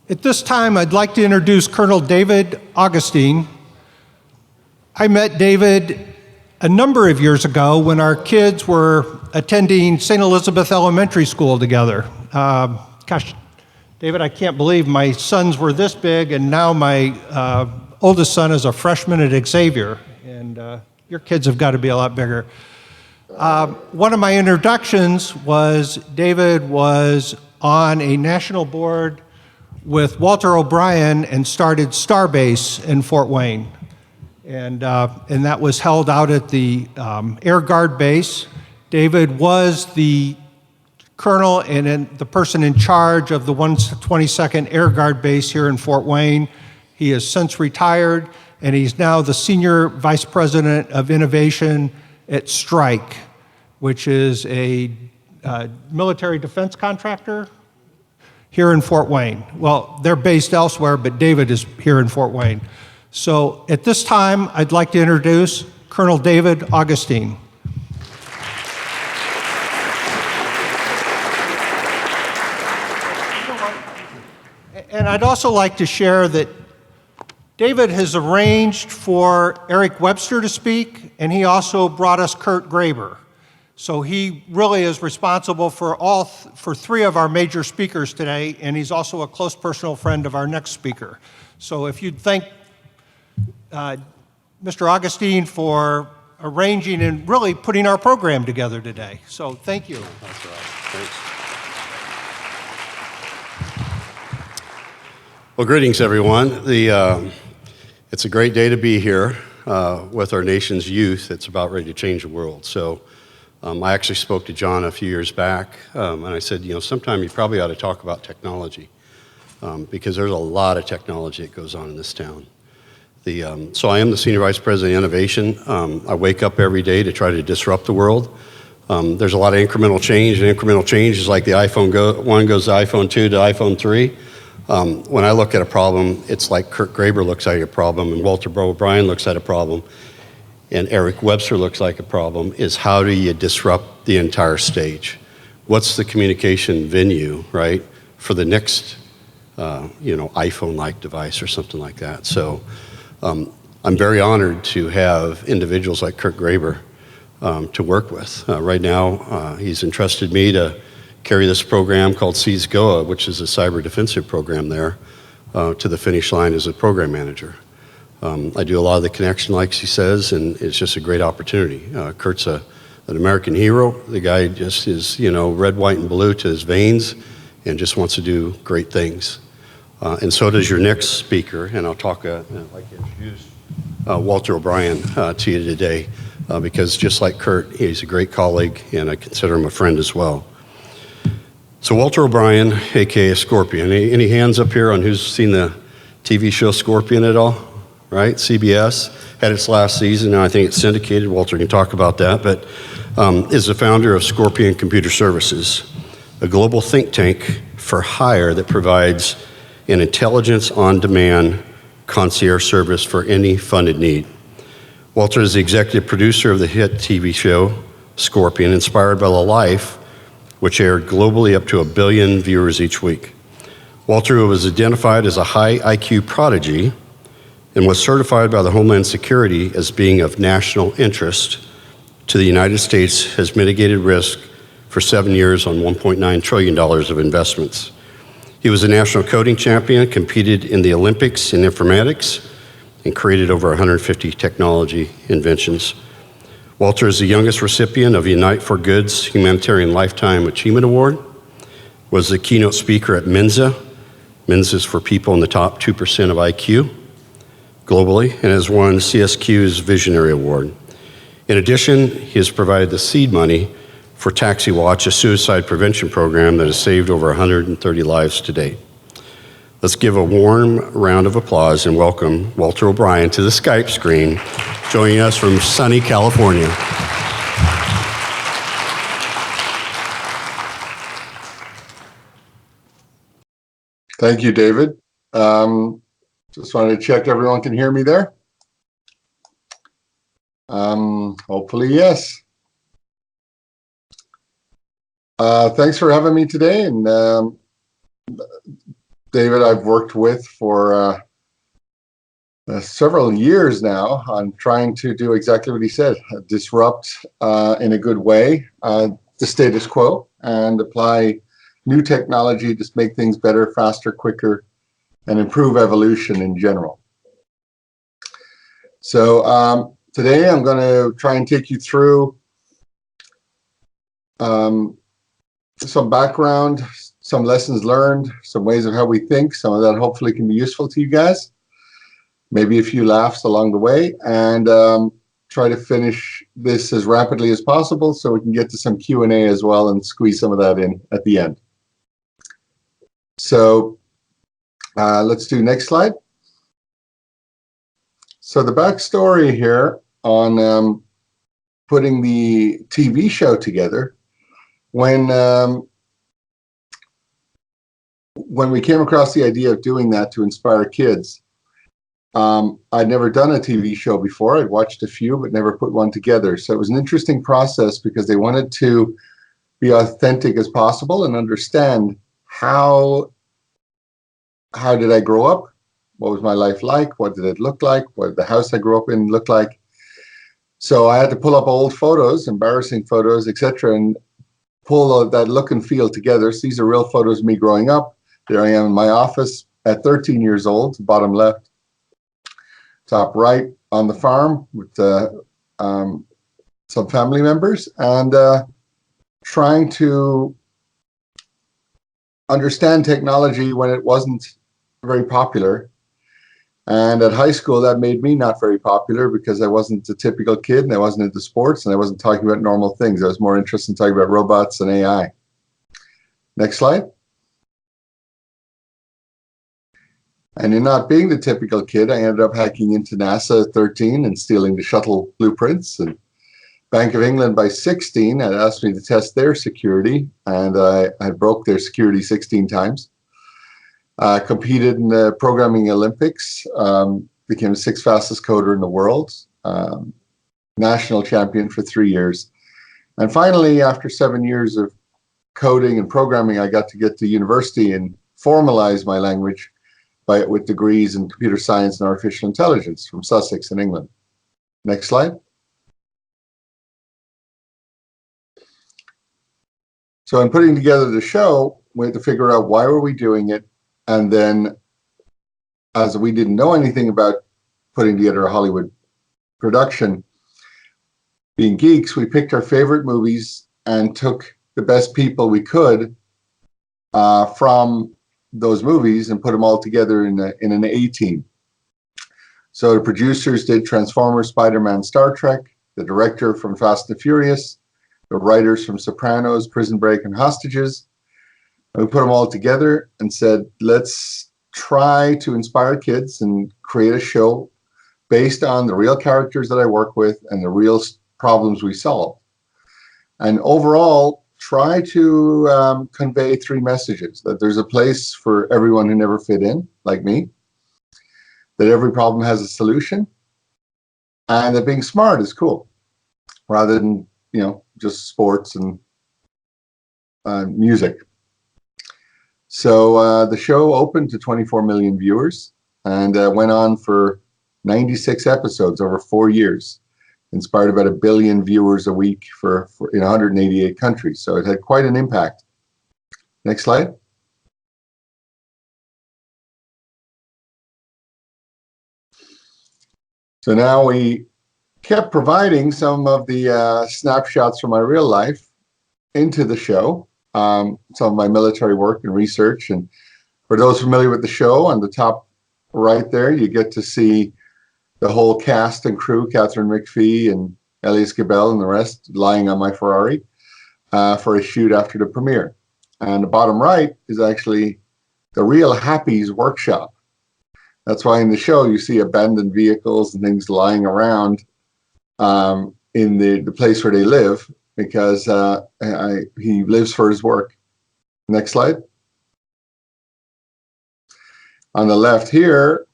At this time, I'd like to introduce Colonel David Augustine. I met David a number of years ago when our kids were attending St. Elizabeth Elementary School together. Gosh, David, I can't believe my sons were this big, and now my oldest son is a freshman at Xavier, and your kids have got to be a lot bigger. One of my introductions was David was on a national board with Walter O'Brien and started Starbase in Fort Wayne. And that was held out at the Air Guard base. David was the colonel and the person in charge of the 122nd Air Guard base here in Fort Wayne. He has since retired, and he's now the Senior Vice President of Innovation at Strike, which is a military defense contractor here in Fort Wayne. Well, they're based elsewhere, but David is here in Fort Wayne. So at this time, I'd like to introduce Colonel David Augustine. And I'd also like to share that David has arranged for Eric Webster to speak, and he also brought us Kurt Graber. So he really is responsible for three of our major speakers today, and he's also a close personal friend of our next speaker. So if you'd thank Mr. Augustine for arranging and really putting our program together today. So thank you. That's all right. Thanks. Well, greetings, everyone. It's a great day to be here with our nation's youth. It's about ready to change the world. So I actually spoke to John a few years back, and I said, sometime you probably ought to talk about technology because there's a lot of technology that goes on in this town. So I am the Senior Vice President of Innovation. I wake up every day to try to disrupt the world. There's a lot of incremental change, and incremental change is like the iPhone 1 goes to iPhone 2 to iPhone 3. When I look at a problem, it's like Kurt Graber looks at a problem, and Walter O'Brien looks at a problem, and Eric Webster looks like a problem, is how do you disrupt the entire stage? What's the communication venue, right, for the next, iPhone-like device or something like that? So I'm very honored to have individuals like Kurt Graber to work with. Right now, he's entrusted me to carry this program called Seas Goa, which is a cyber defensive program there, to the finish line as a program manager. I do a lot of the connection, like he says, and it's just a great opportunity. Kurt's an American hero. The guy just is, red, white, and blue to his veins and just wants to do great things. And so does your next speaker, and I'll talk, I'd like to introduce Walter O'Brien to you today, because just like Kurt, he's a great colleague, and I consider him a friend as well. So Walter O'Brien, aka Scorpion. Any hands up here on who's seen the TV show Scorpion at all? Right? CBS had its last season. Now I think it's syndicated. Walter can talk about that, but is the founder of Scorpion Computer Services, a global think tank for hire that provides an intelligence on-demand concierge service for any funded need. Walter is the executive producer of the hit TV show Scorpion, inspired by the life which aired globally up to 1 billion viewers each week. Walter was identified as a high IQ prodigy and was certified by the Homeland Security as being of national interest to the United States, has mitigated risk for 7 years on $1.9 trillion of investments. He was a national coding champion, competed in the Olympics in informatics, and created over 150 technology inventions. Walter is the youngest recipient of the Unite for Good's Humanitarian Lifetime Achievement Award, was the keynote speaker at Mensa. Mensa is for people in the top 2% of IQ globally, and has won CSQ's Visionary Award. In addition, he has provided the seed money for Taxi Watch, a suicide prevention program that has saved over 130 lives to date. Let's give a warm round of applause and welcome Walter O'Brien to the Skype screen, joining us from sunny California. Thank you, David. Just wanted to check everyone can hear me there. Hopefully, yes. Thanks for having me today, and David I've worked with for several years now on trying to do exactly what he said, disrupt in a good way the status quo and apply new technology to make things better, faster, quicker, and improve evolution in general. So today I'm going to try and take you through some background, some lessons learned, some ways of how we think. Some of that hopefully can be useful to you guys. Maybe a few laughs along the way, and try to finish this as rapidly as possible so we can get to some Q&A as well and squeeze some of that in at the end. So let's do next slide. So the backstory here on putting the TV show together, when we came across the idea of doing that to inspire kids, I'd never done a TV show before. I'd watched a few, but never put one together. So it was an interesting process because they wanted to be authentic as possible and understand how did I grow up? What was my life like? What did it look like? What did the house I grew up in look like? So I had to pull up old photos, embarrassing photos, etc., and pull that look and feel together. So these are real photos of me growing up. There I am in my office at 13 years old, bottom left. Top right, on the farm with some family members, and trying to understand technology when it wasn't very popular. And at high school, that made me not very popular because I wasn't a typical kid and I wasn't into sports and I wasn't talking about normal things. I was more interested in talking about robots and AI. Next slide. And in not being the typical kid, I ended up hacking into NASA at 13 and stealing the shuttle blueprints. And Bank of England by 16 had asked me to test their security, and I broke their security 16 times. Competed in the programming Olympics, became the 6th fastest coder in the world, national champion for 3 years. And finally, after 7 years of coding and programming, I got to university and formalize my language with degrees in computer science and artificial intelligence from Sussex in England. Next slide. So in putting together the show, we had to figure out why were we doing it, and then as we didn't know anything about putting together a Hollywood production, being geeks, we picked our favorite movies and took the best people we could from those movies and put them all together in an A-team. So the producers did Transformers, Spider-Man, Star Trek, the director from Fast and Furious, the writers from Sopranos, Prison Break, and Hostages. And we put them all together and said, let's try to inspire kids and create a show based on the real characters that I work with and the real problems we solve. And overall, try to convey 3 messages: that there's a place for everyone who never fit in, like me, that every problem has a solution, and that being smart is cool, rather than, just sports and music. So the show opened to 24 million viewers and went on for 96 episodes over 4 years. Inspired about 1 billion viewers a week for in 188 countries. So it had quite an impact. Next slide. So now we kept providing some of the snapshots from my real life into the show, some of my military work and research. And for those familiar with the show, on the top right there, you get to see the whole cast and crew, Catherine McPhee and Elias Gabel and the rest, lying on my Ferrari for a shoot after the premiere. And the bottom right is actually the real Happy's workshop. That's why in the show you see abandoned vehicles and things lying around in the place where they live, because he lives for his work. Next slide. On the left here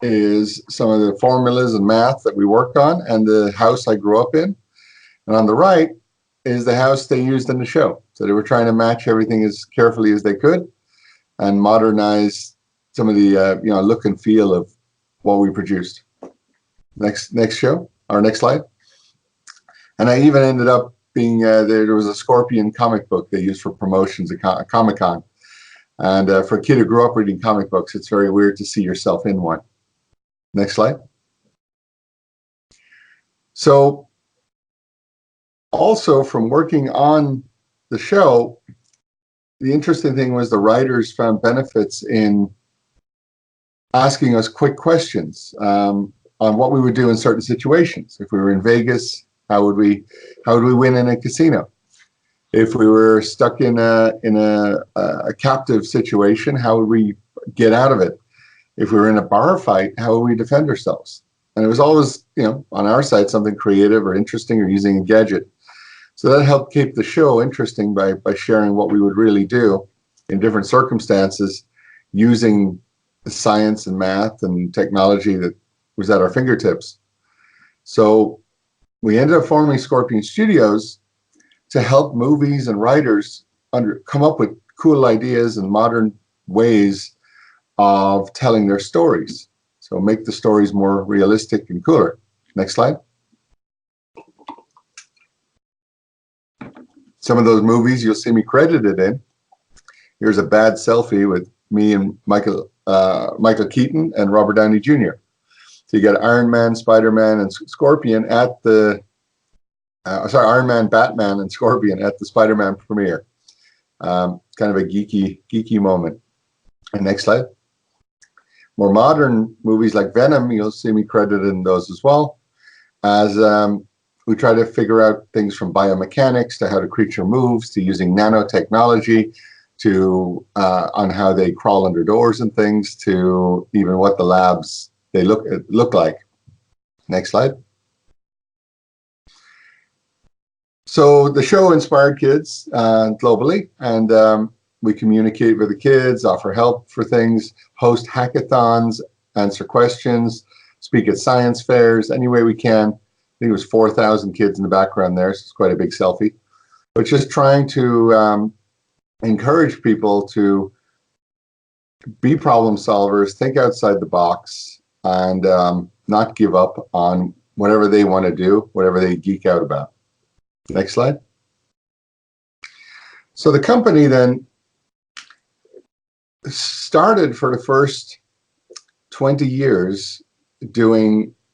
is some of the formulas and math that we worked on and the house I grew up in. And on the right is the house they used in the show. So they were trying to match everything as carefully as they could and modernize some of the look and feel of what we produced. Next show, or next slide. And I even ended up being there was a Scorpion comic book they used for promotions at Comic-Con. And for a kid who grew up reading comic books, it's very weird to see yourself in one. Next slide. So also from working on the show, the interesting thing was the writers found benefits in asking us quick questions on what we would do in certain situations. If we were in Vegas, how would we win in a casino? If we were stuck in a captive situation, how would we get out of it? If we were in a bar fight, how would we defend ourselves? And it was always, on our side, something creative or interesting or using a gadget. So that helped keep the show interesting by sharing what we would really do in different circumstances using the science and math and technology that was at our fingertips. So we ended up forming Scorpion Studios to help movies and writers come up with cool ideas and modern ways of telling their stories. So make the stories more realistic and cooler. Next slide. Some of those movies you'll see me credited in. Here's a bad selfie with me and Michael Keaton and Robert Downey Jr. So you got Iron Man, Spider-Man, and Scorpion at the Iron Man, Batman, and Scorpion at the Spider-Man premiere. Kind of a geeky moment. And next slide. More modern movies like Venom, you'll see me credited in those as well, as we try to figure out things from biomechanics to how the creature moves, to using nanotechnology, to on how they crawl under doors and things, to even what the labs they look like. Next slide. So the show inspired kids globally, and we communicate with the kids, offer help for things, host hackathons, answer questions, speak at science fairs, any way we can. I think it was 4,000 kids in the background there, so it's quite a big selfie. But just trying to encourage people to be problem solvers, think outside the box, and not give up on whatever they want to do, whatever they geek out about. Next slide. So the company then started for the first 20 years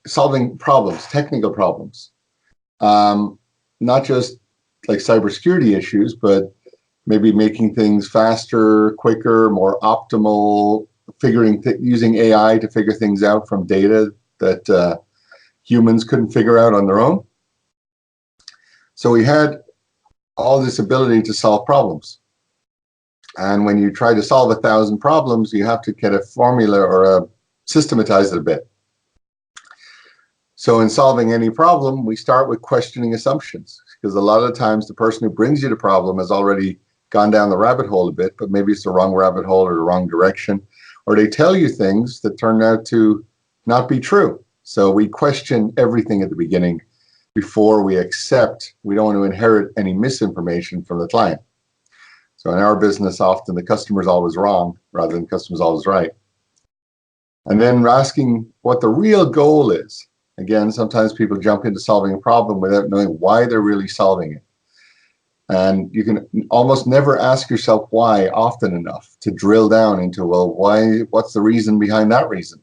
solving problems, technical problems, not just like cybersecurity issues, but maybe making things faster, quicker, more optimal, using AI to figure things out from data that humans couldn't figure out on their own. So we had all this ability to solve problems. And when you try to solve 1,000 problems, you have to get a formula or systematize it a bit. So in solving any problem, we start with questioning assumptions, because a lot of times the person who brings you the problem has already gone down the rabbit hole a bit, but maybe it's the wrong rabbit hole or the wrong direction, or they tell you things that turn out to not be true. So we question everything at the beginning before we accept. We don't want to inherit any misinformation from the client. So in our business, often the customer's always wrong rather than the customer's always right. And then asking what the real goal is. Again, sometimes people jump into solving a problem without knowing why they're really solving it. And you can almost never ask yourself why often enough to drill down into, well, why? What's the reason behind that reason?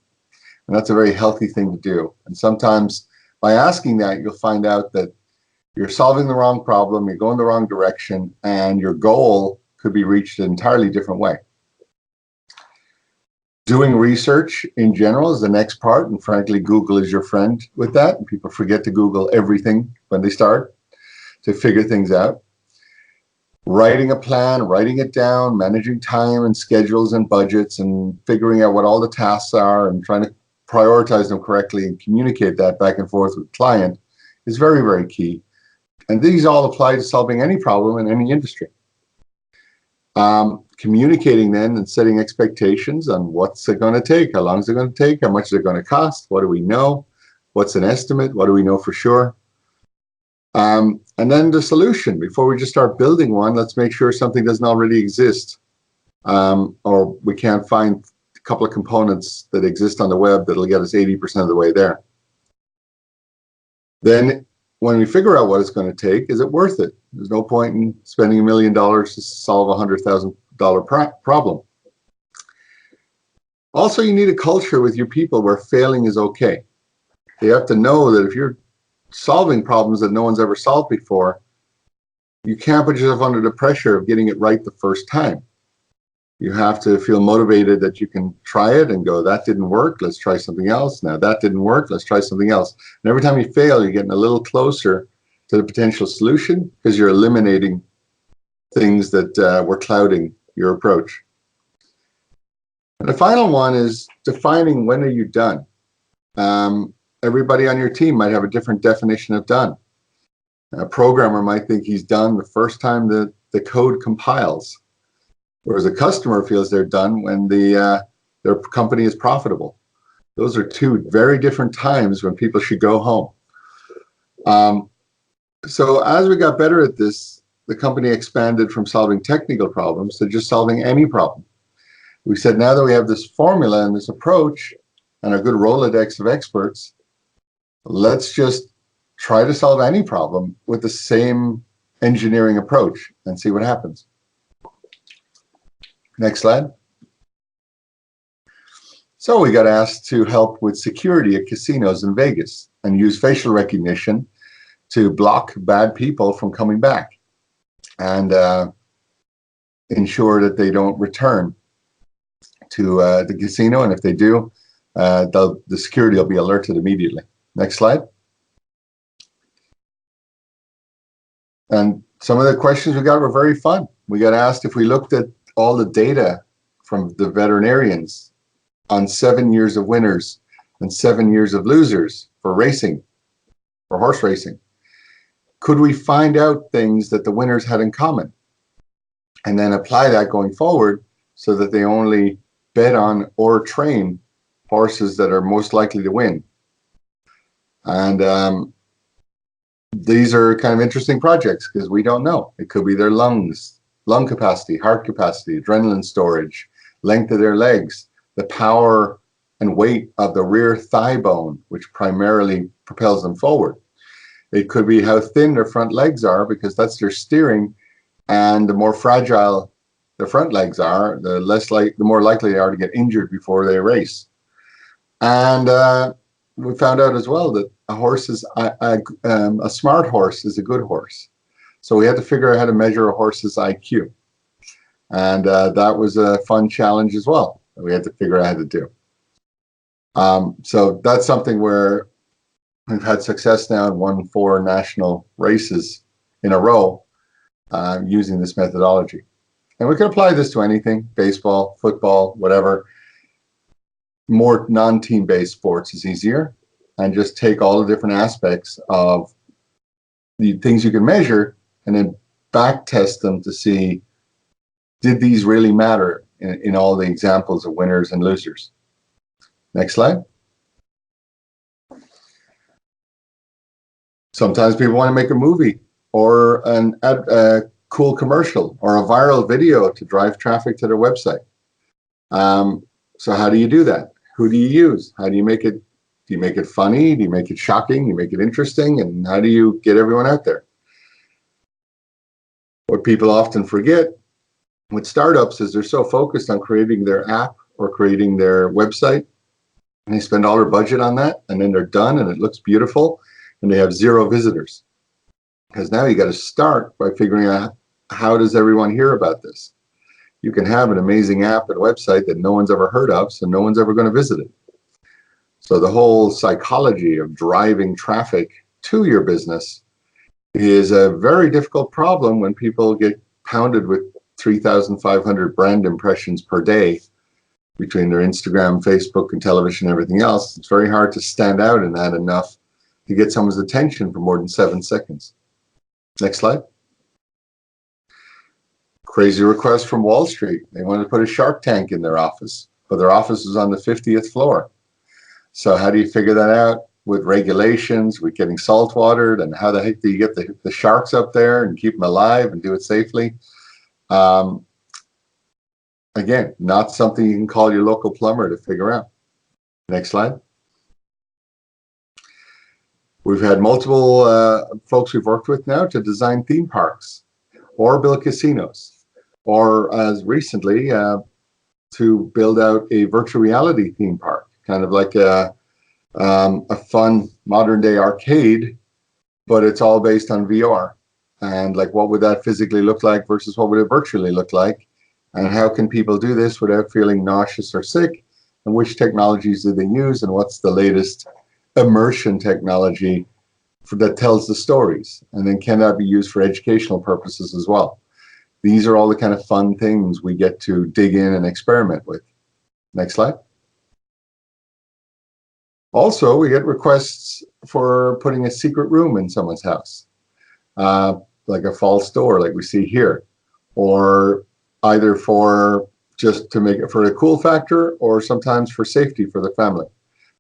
And that's a very healthy thing to do. And sometimes by asking that, you'll find out that you're solving the wrong problem, you're going the wrong direction, and your goal could be reached an entirely different way. Doing research in general is the next part, and frankly, Google is your friend with that. And people forget to Google everything when they start to figure things out. Writing a plan, writing it down, managing time and schedules and budgets, and figuring out what all the tasks are and trying to prioritize them correctly and communicate that back and forth with the client is very, very key. And these all apply to solving any problem in any industry. Communicating then and setting expectations on what's it going to take, how long is it going to take, how much is it going to cost, what do we know, what's an estimate, what do we know for sure. And then the solution. Before we just start building one, let's make sure something doesn't already exist, or we can't find couple of components that exist on the web that'll get us 80% of the way there. Then when we figure out what it's going to take, is it worth it? There's no point in spending $1 million to solve a $100,000 problem. Also, you need a culture with your people where failing is okay. You have to know that if you're solving problems that no one's ever solved before, you can't put yourself under the pressure of getting it right the first time. You have to feel motivated that you can try it and go, that didn't work, let's try something else. Now that didn't work, let's try something else. And every time you fail, you're getting a little closer to the potential solution because you're eliminating things that were clouding your approach. And the final one is defining when are you done. Everybody on your team might have a different definition of done. A programmer might think he's done the first time the code compiles, whereas a customer feels they're done when their company is profitable. Those are two very different times when people should go home. So as we got better at this, the company expanded from solving technical problems to just solving any problem. We said, now that we have this formula and this approach and a good Rolodex of experts, let's just try to solve any problem with the same engineering approach and see what happens. Next slide. So we got asked to help with security at casinos in Vegas and use facial recognition to block bad people from coming back and ensure that they don't return to the casino. And if they do, the security will be alerted immediately. Next slide. And some of the questions we got were very fun. We got asked if we looked at all the data from the veterinarians on 7 years of winners and 7 years of losers for racing, for horse racing. Could we find out things that the winners had in common and then apply that going forward so that they only bet on or train horses that are most likely to win? And these are kind of interesting projects because we don't know. It could be their lungs, lung capacity, heart capacity, adrenaline storage, length of their legs, the power and weight of the rear thigh bone, which primarily propels them forward. It could be how thin their front legs are because that's their steering, and the more fragile the front legs are, the more likely they are to get injured before they race. And we found out as well that a horse is a smart horse is a good horse. So we had to figure out how to measure a horse's IQ, and that was a fun challenge as well that we had to figure out how to do. So that's something where we've had success now and won 4 national races in a row using this methodology. And we can apply this to anything, baseball, football, whatever. More non-team based sports is easier, and just take all the different aspects of the things you can measure and then back test them to see, did these really matter in all the examples of winners and losers? Next slide. Sometimes people want to make a movie or a cool commercial or a viral video to drive traffic to their website. So how do you do that? Who do you use? How do you make it? Do you make it funny? Do you make it shocking? Do you make it interesting? And how do you get everyone out there? What people often forget with startups is they're so focused on creating their app or creating their website, and they spend all their budget on that, and then they're done and it looks beautiful, and they have 0 visitors. Because now you got to start by figuring out, how does everyone hear about this? You can have an amazing app and website that no one's ever heard of, so no one's ever going to visit it. So the whole psychology of driving traffic to your business is a very difficult problem when people get pounded with 3,500 brand impressions per day between their Instagram, Facebook, and television and everything else. It's very hard to stand out in that enough to get someone's attention for more than 7 seconds. Next slide. Crazy request from Wall Street. They wanted to put a Shark Tank in their office, but their office is on the 50th floor. So how do you figure that out with regulations, with getting salt watered, and how the heck do you get the sharks up there and keep them alive and do it safely? Again, not something you can call your local plumber to figure out. Next slide. We've had multiple folks we've worked with now to design theme parks or build casinos, or as recently to build out a virtual reality theme park, kind of like a fun modern day arcade, but it's all based on VR. And like, what would that physically look like versus what would it virtually look like? And how can people do this without feeling nauseous or sick? And which technologies do they use? And what's the latest immersion technology that tells the stories? And then can that be used for educational purposes as well? These are all the kind of fun things we get to dig in and experiment with. Next slide. Also, we get requests for putting a secret room in someone's house, like a false door like we see here, or either for just to make it for a cool factor, or sometimes for safety for the family.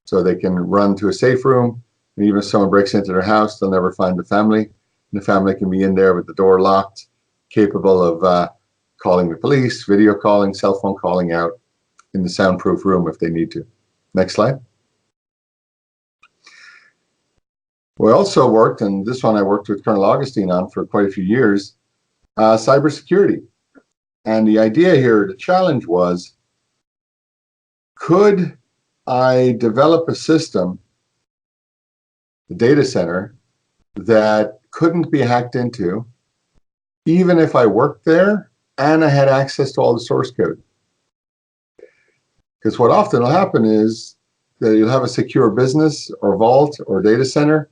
So they can run to a safe room, and even if someone breaks into their house, they'll never find the family. And the family can be in there with the door locked, capable of calling the police, video calling, cell phone calling out in the soundproof room if they need to. Next slide. We also worked, and this one I worked with Colonel Augustine on for quite a few years, cybersecurity. And the idea here, the challenge was, could I develop a system, the data center, that couldn't be hacked into, even if I worked there and I had access to all the source code? Because what often will happen is that you'll have a secure business or vault or data center,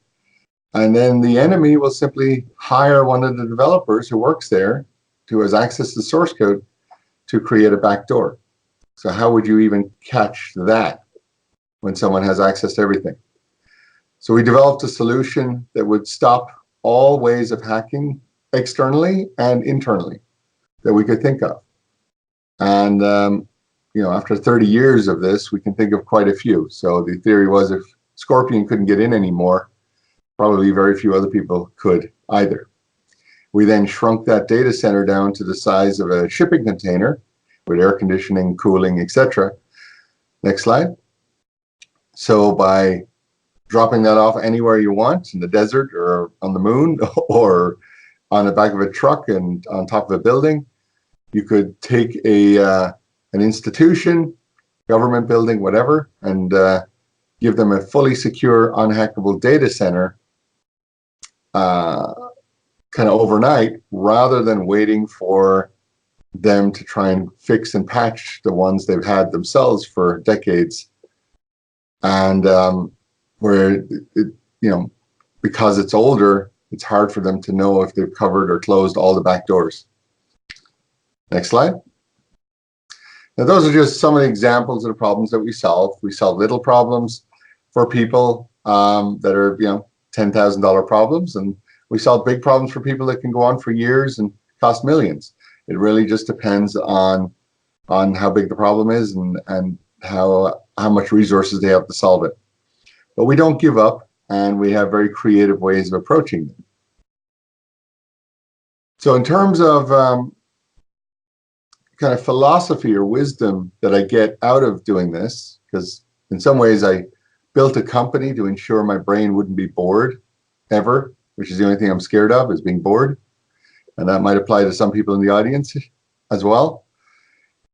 and then the enemy will simply hire one of the developers who works there, who has access to the source code, to create a backdoor. So how would you even catch that when someone has access to everything? So we developed a solution that would stop all ways of hacking externally and internally that we could think of. And after 30 years of this, we can think of quite a few. So the theory was, if Scorpion couldn't get in anymore, probably very few other people could either. We then shrunk that data center down to the size of a shipping container with air conditioning, cooling, etc. Next slide. So by dropping that off anywhere you want, in the desert or on the moon or on the back of a truck and on top of a building, you could take an institution, government building, whatever, and give them a fully secure, unhackable data center kind of overnight, rather than waiting for them to try and fix and patch the ones they've had themselves for decades. And where, because it's older, it's hard for them to know if they've covered or closed all the back doors. Next slide. Now, those are just some of the examples of the problems that we solve. We solve little problems for people that are, $10,000 problems, and we solve big problems for people that can go on for years and cost millions. It really just depends on how big the problem is and how much resources they have to solve it. But we don't give up, and we have very creative ways of approaching them. So in terms of kind of philosophy or wisdom that I get out of doing this, because in some ways I built a company to ensure my brain wouldn't be bored ever, which is the only thing I'm scared of, is being bored. And that might apply to some people in the audience as well.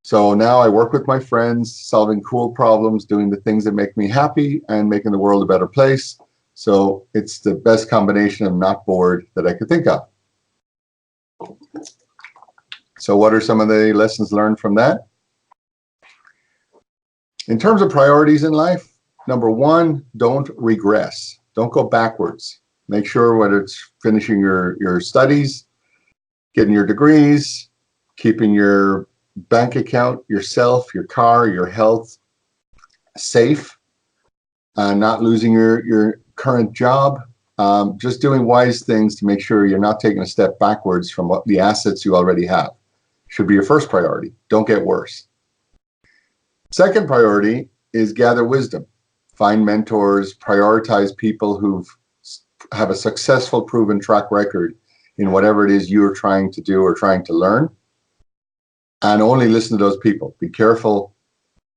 So now I work with my friends, solving cool problems, doing the things that make me happy, and making the world a better place. So it's the best combination of not bored that I could think of. So what are some of the lessons learned from that? In terms of priorities in life, number one, don't regress. Don't go backwards. Make sure whether it's finishing your studies, getting your degrees, keeping your bank account, yourself, your car, your health safe, not losing your current job, just doing wise things to make sure you're not taking a step backwards from what the assets you already have. Should be your first priority. Don't get worse. Second priority is gather wisdom. Find mentors, prioritize people who have a successful, proven track record in whatever it is you're trying to do or trying to learn. and only listen to those people. Be careful,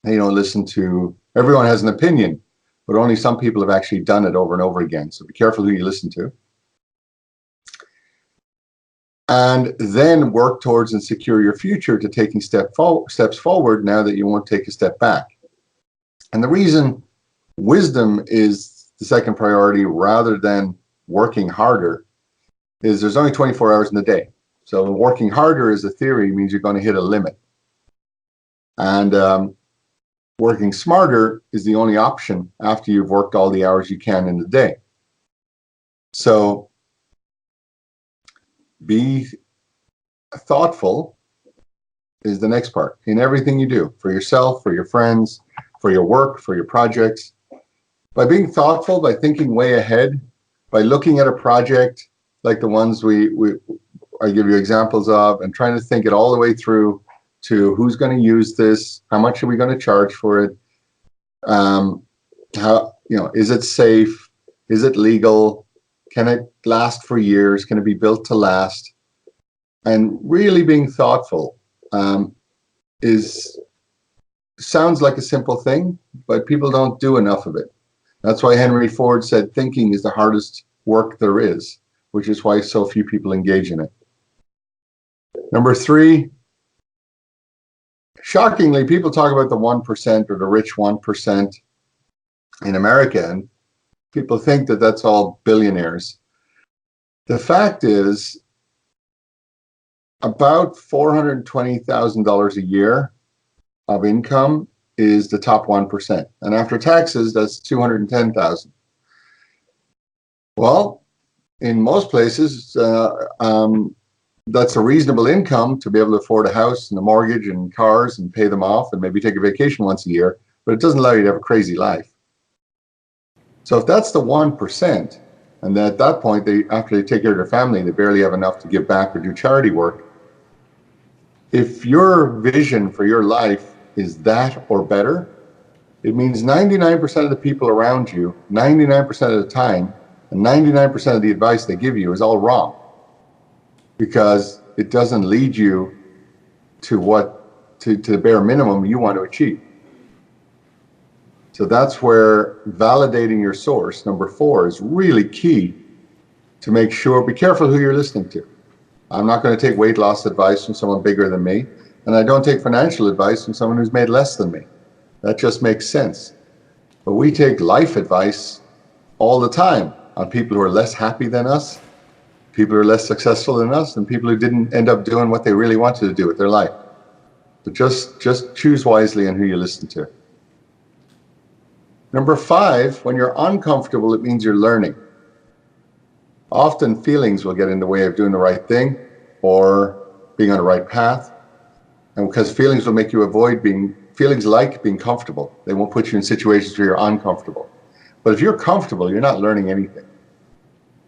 listen to, everyone has an opinion, but only some people have actually done it over and over again. So be careful who you listen to. And then work towards and secure your future to taking steps forward now that you won't take a step back. And the reason wisdom is the second priority rather than working harder is there's only 24 hours in the day. So working harder as a theory means you're going to hit a limit. And working smarter is the only option after you've worked all the hours you can in the day. So be thoughtful is the next part in everything you do, for yourself, for your friends, for your work, for your projects. By being thoughtful, by thinking way ahead, by looking at a project like the ones I give you examples of, and trying to think it all the way through to who's going to use this, how much are we going to charge for it, is it safe, is it legal, can it last for years, can it be built to last? And really being thoughtful sounds like a simple thing, but people don't do enough of it. That's why Henry Ford said thinking is the hardest work there is, which is why so few people engage in it. Number 3, shockingly, people talk about the 1% or the rich 1% in America, and people think that that's all billionaires. The fact is, about $420,000 a year of income is the top 1%. And after taxes, that's $210,000. Well, in most places, that's a reasonable income to be able to afford a house and a mortgage and cars and pay them off and maybe take a vacation once a year, but it doesn't allow you to have a crazy life. So if that's the 1%, and at that point, after they take care of their family, they barely have enough to give back or do charity work. If your vision for your life is that or better, it means 99% of the people around you, 99% of the time, and 99% of the advice they give you is all wrong, because it doesn't lead you to the bare minimum you want to achieve. So that's where validating your source, number 4, is really key to make sure. Be careful who you're listening to. I'm not going to take weight loss advice from someone bigger than me, and I don't take financial advice from someone who's made less than me. That just makes sense. But we take life advice all the time on people who are less happy than us, people who are less successful than us, and people who didn't end up doing what they really wanted to do with their life. But just choose wisely on who you listen to. Number 5, when you're uncomfortable, it means you're learning. Often feelings will get in the way of doing the right thing or being on the right path. And because feelings will make you avoid feelings like being comfortable. They won't put you in situations where you're uncomfortable. But if you're comfortable, you're not learning anything.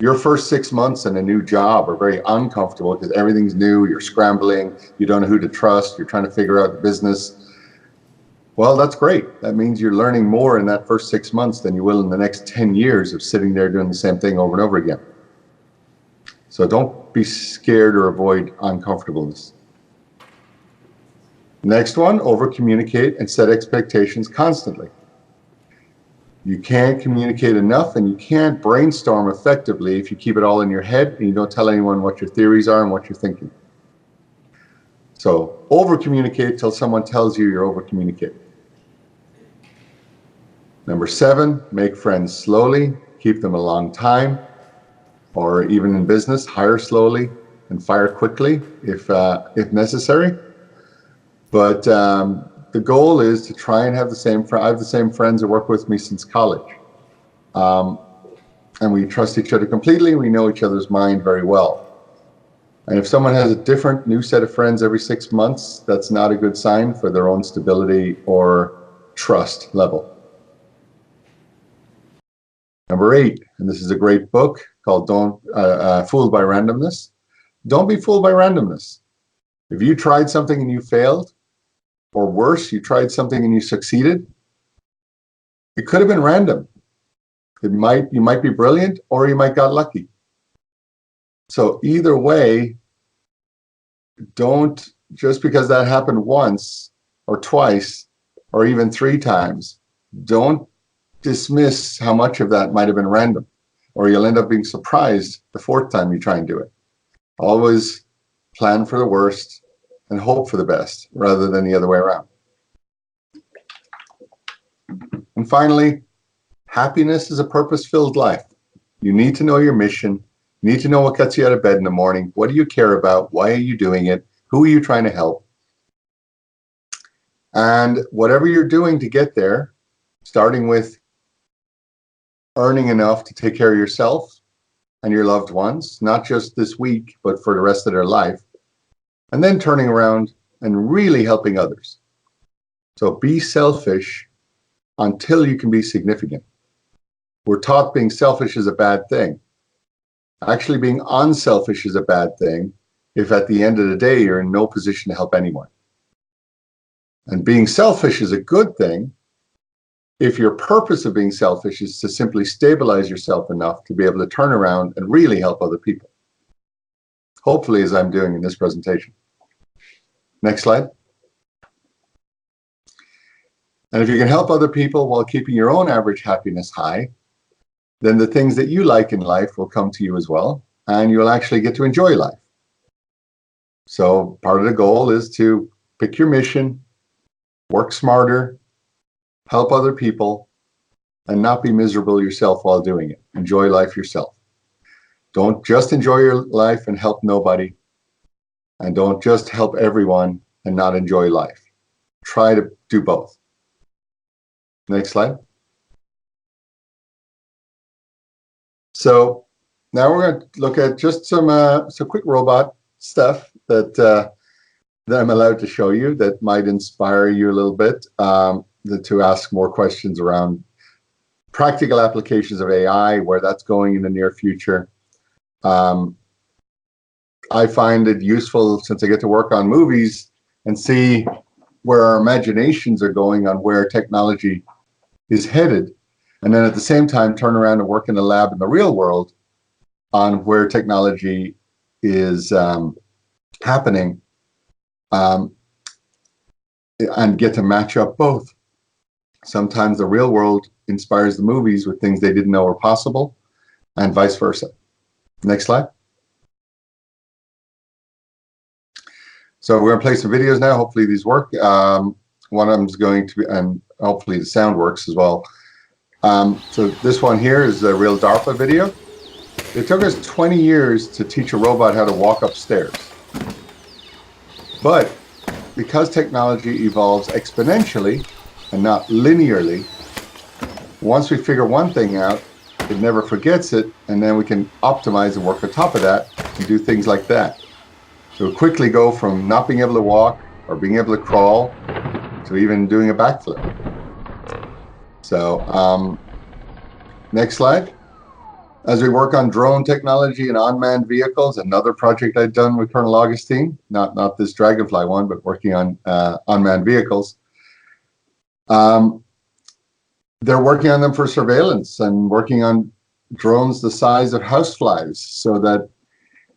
Your first 6 months in a new job are very uncomfortable because everything's new, you're scrambling, you don't know who to trust, you're trying to figure out the business. Well, that's great. That means you're learning more in that first 6 months than you will in the next 10 years of sitting there doing the same thing over and over again. So don't be scared or avoid uncomfortableness. Next one, over-communicate and set expectations constantly. You can't communicate enough, and you can't brainstorm effectively if you keep it all in your head and you don't tell anyone what your theories are and what you're thinking. So over-communicate till someone tells you you're over-communicating. Number 7, make friends slowly, keep them a long time, or even in business, hire slowly and fire quickly if necessary. But the goal is to try and have I have the same friends that work with me since college. And we trust each other completely. We know each other's mind very well. And if someone has a different new set of friends every 6 months, that's not a good sign for their own stability or trust level. Number 8, and this is a great book called Fooled by Randomness. Don't be fooled by randomness. If you tried something and you failed, or worse, you tried something and you succeeded, it could have been random. You might be brilliant, or you might got lucky. So either way, don't just because that happened once or twice or even 3 times, don't dismiss how much of that might have been random, or you'll end up being surprised the 4th time you try and do it. Always plan for the worst and hope for the best rather than the other way around. And finally, happiness is a purpose-filled life. You need to know your mission. You need to know what gets you out of bed in the morning. What do you care about? Why are you doing it? Who are you trying to help? And whatever you're doing to get there, starting with earning enough to take care of yourself and your loved ones, not just this week, but for the rest of their life, and then turning around and really helping others. So be selfish until you can be significant. We're taught being selfish is a bad thing. Actually, being unselfish is a bad thing if at the end of the day you're in no position to help anyone. And being selfish is a good thing if your purpose of being selfish is to simply stabilize yourself enough to be able to turn around and really help other people. Hopefully, as I'm doing in this presentation. Next slide. And if you can help other people while keeping your own average happiness high, then the things that you like in life will come to you as well, and you'll actually get to enjoy life. So part of the goal is to pick your mission, work smarter, help other people, and not be miserable yourself while doing it. Enjoy life yourself. Don't just enjoy your life and help nobody, and don't just help everyone and not enjoy life. Try to do both. Next slide. So now we're going to look at just some quick robot stuff that I'm allowed to show you that might inspire you a little bit to ask more questions around practical applications of AI, where that's going in the near future. I find it useful since I get to work on movies and see where our imaginations are going on where technology is headed, and then at the same time turn around and work in a lab in the real world on where technology is happening, and get to match up both. Sometimes the real world inspires the movies with things they didn't know were possible, and vice versa. Next slide. So we're going to play some videos now. Hopefully these work. One of them is going to be, and hopefully the sound works as well. So this one here is a real DARPA video. It took us 20 years to teach a robot how to walk upstairs. But because technology evolves exponentially and not linearly, once we figure one thing out, it never forgets it, and then we can optimize and work on top of that and do things like that. So we quickly go from not being able to walk or being able to crawl to even doing a backflip. So next slide. As we work on drone technology and unmanned vehicles, another project I've done with Colonel Augustine, not this Dragonfly one, but working on unmanned vehicles. They're working on them for surveillance and working on drones the size of houseflies, so that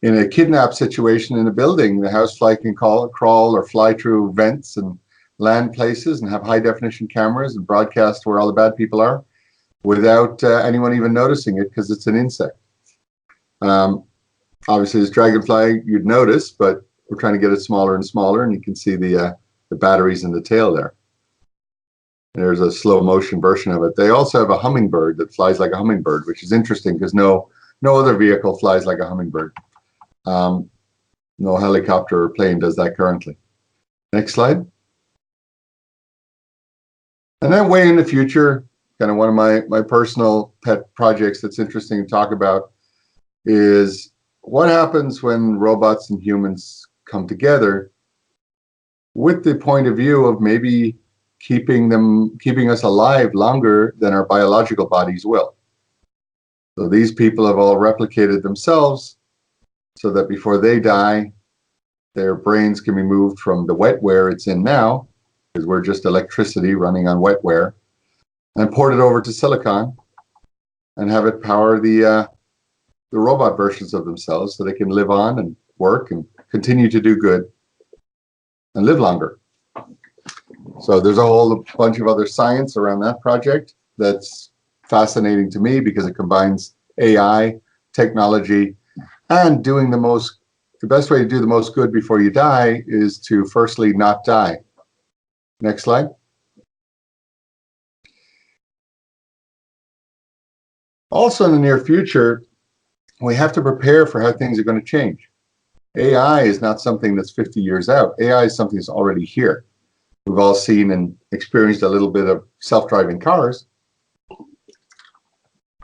in a kidnap situation in a building, the housefly can crawl or fly through vents and land places and have high definition cameras and broadcast where all the bad people are without anyone even noticing it, because it's an insect. Obviously this Dragonfly you'd notice, but we're trying to get it smaller and smaller, and you can see the batteries in the tail there. There's a slow motion version of it. They also have a hummingbird that flies like a hummingbird, which is interesting because no other vehicle flies like a hummingbird. No helicopter or plane does that currently. Next slide. And then way in the future, kind of one of my personal pet projects that's interesting to talk about is what happens when robots and humans come together with the point of view of maybe keeping us alive longer than our biological bodies will. So these people have all replicated themselves so that before they die, their brains can be moved from the wetware it's in now, because we're just electricity running on wetware, and port it over to silicon and have it power the robot versions of themselves so they can live on and work and continue to do good. and live longer. So there's a whole bunch of other science around that project that's fascinating to me because it combines AI, technology, and doing the best way to do the most good before you die is to firstly not die. Next slide. Also in the near future, we have to prepare for how things are going to change. AI is not something that's 50 years out. AI is something that's already here. We've all seen and experienced a little bit of self-driving cars.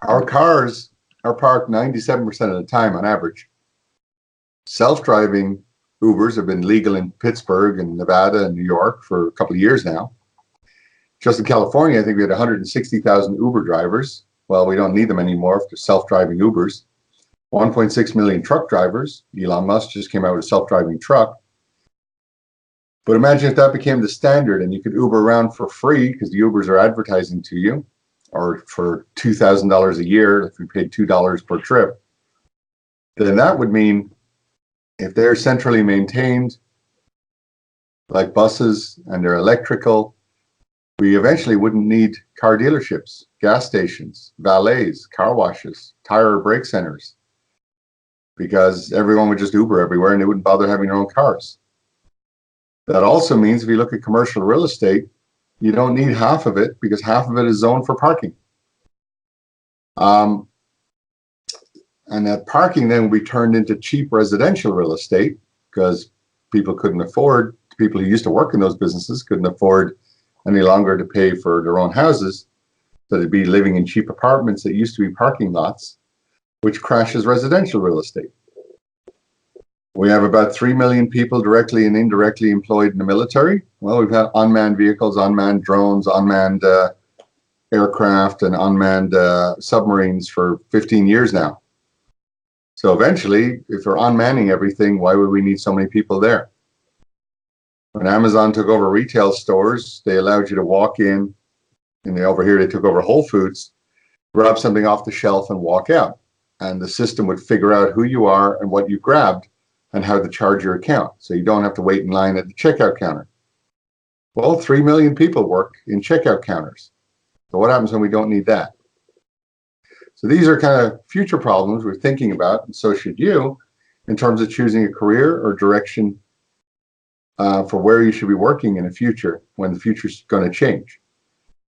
Our cars are parked 97% of the time on average. Self-driving Ubers have been legal in Pittsburgh and Nevada and New York for a couple of years now. Just in California, I think we had 160,000 Uber drivers. Well, we don't need them anymore for self-driving Ubers. 1.6 million truck drivers. Elon Musk just came out with a self-driving truck. But imagine if that became the standard and you could Uber around for free because the Ubers are advertising to you, or for $2,000 a year if we paid $2 per trip. Then that would mean if they're centrally maintained, like buses, and they're electrical, we eventually wouldn't need car dealerships, gas stations, valets, car washes, tire or brake centers, because everyone would just Uber everywhere and they wouldn't bother having their own cars. That also means if you look at commercial real estate, you don't need half of it because half of it is zoned for parking. And that parking then will be turned into cheap residential real estate because people who used to work in those businesses couldn't afford any longer to pay for their own houses. So they'd be living in cheap apartments that used to be parking lots, which crashes residential real estate. We have about 3 million people directly and indirectly employed in the military. Well, we've had unmanned vehicles, unmanned drones, unmanned aircraft, and unmanned submarines for 15 years now. So eventually, if we're unmanning everything, why would we need so many people there? When Amazon took over retail stores, they allowed you to walk in, and over here they took over Whole Foods, grab something off the shelf and walk out. And the system would figure out who you are and what you grabbed and how to charge your account. So you don't have to wait in line at the checkout counter. Well, 3 million people work in checkout counters. So what happens when we don't need that? So these are kind of future problems we're thinking about, and so should you, in terms of choosing a career or direction for where you should be working in the future when the future is going to change.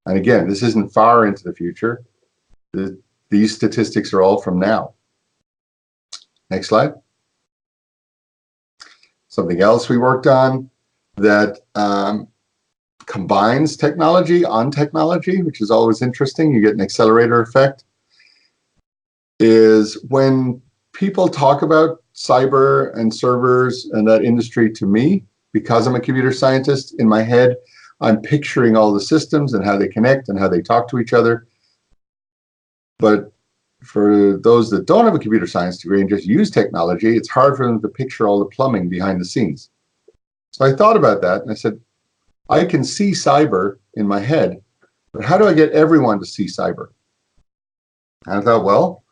And again, this isn't far into the future. These statistics are all from now. Next slide. Something else we worked on that combines technology on technology, which is always interesting. You get an accelerator effect. Is when people talk about cyber and servers and that industry, to me, because I'm a computer scientist, in my head, I'm picturing all the systems and how they connect and how they talk to each other. But for those that don't have a computer science degree and just use technology, it's hard for them to picture all the plumbing behind the scenes. So I thought about that and I said, I can see cyber in my head, but how do I get everyone to see cyber? And I thought, well,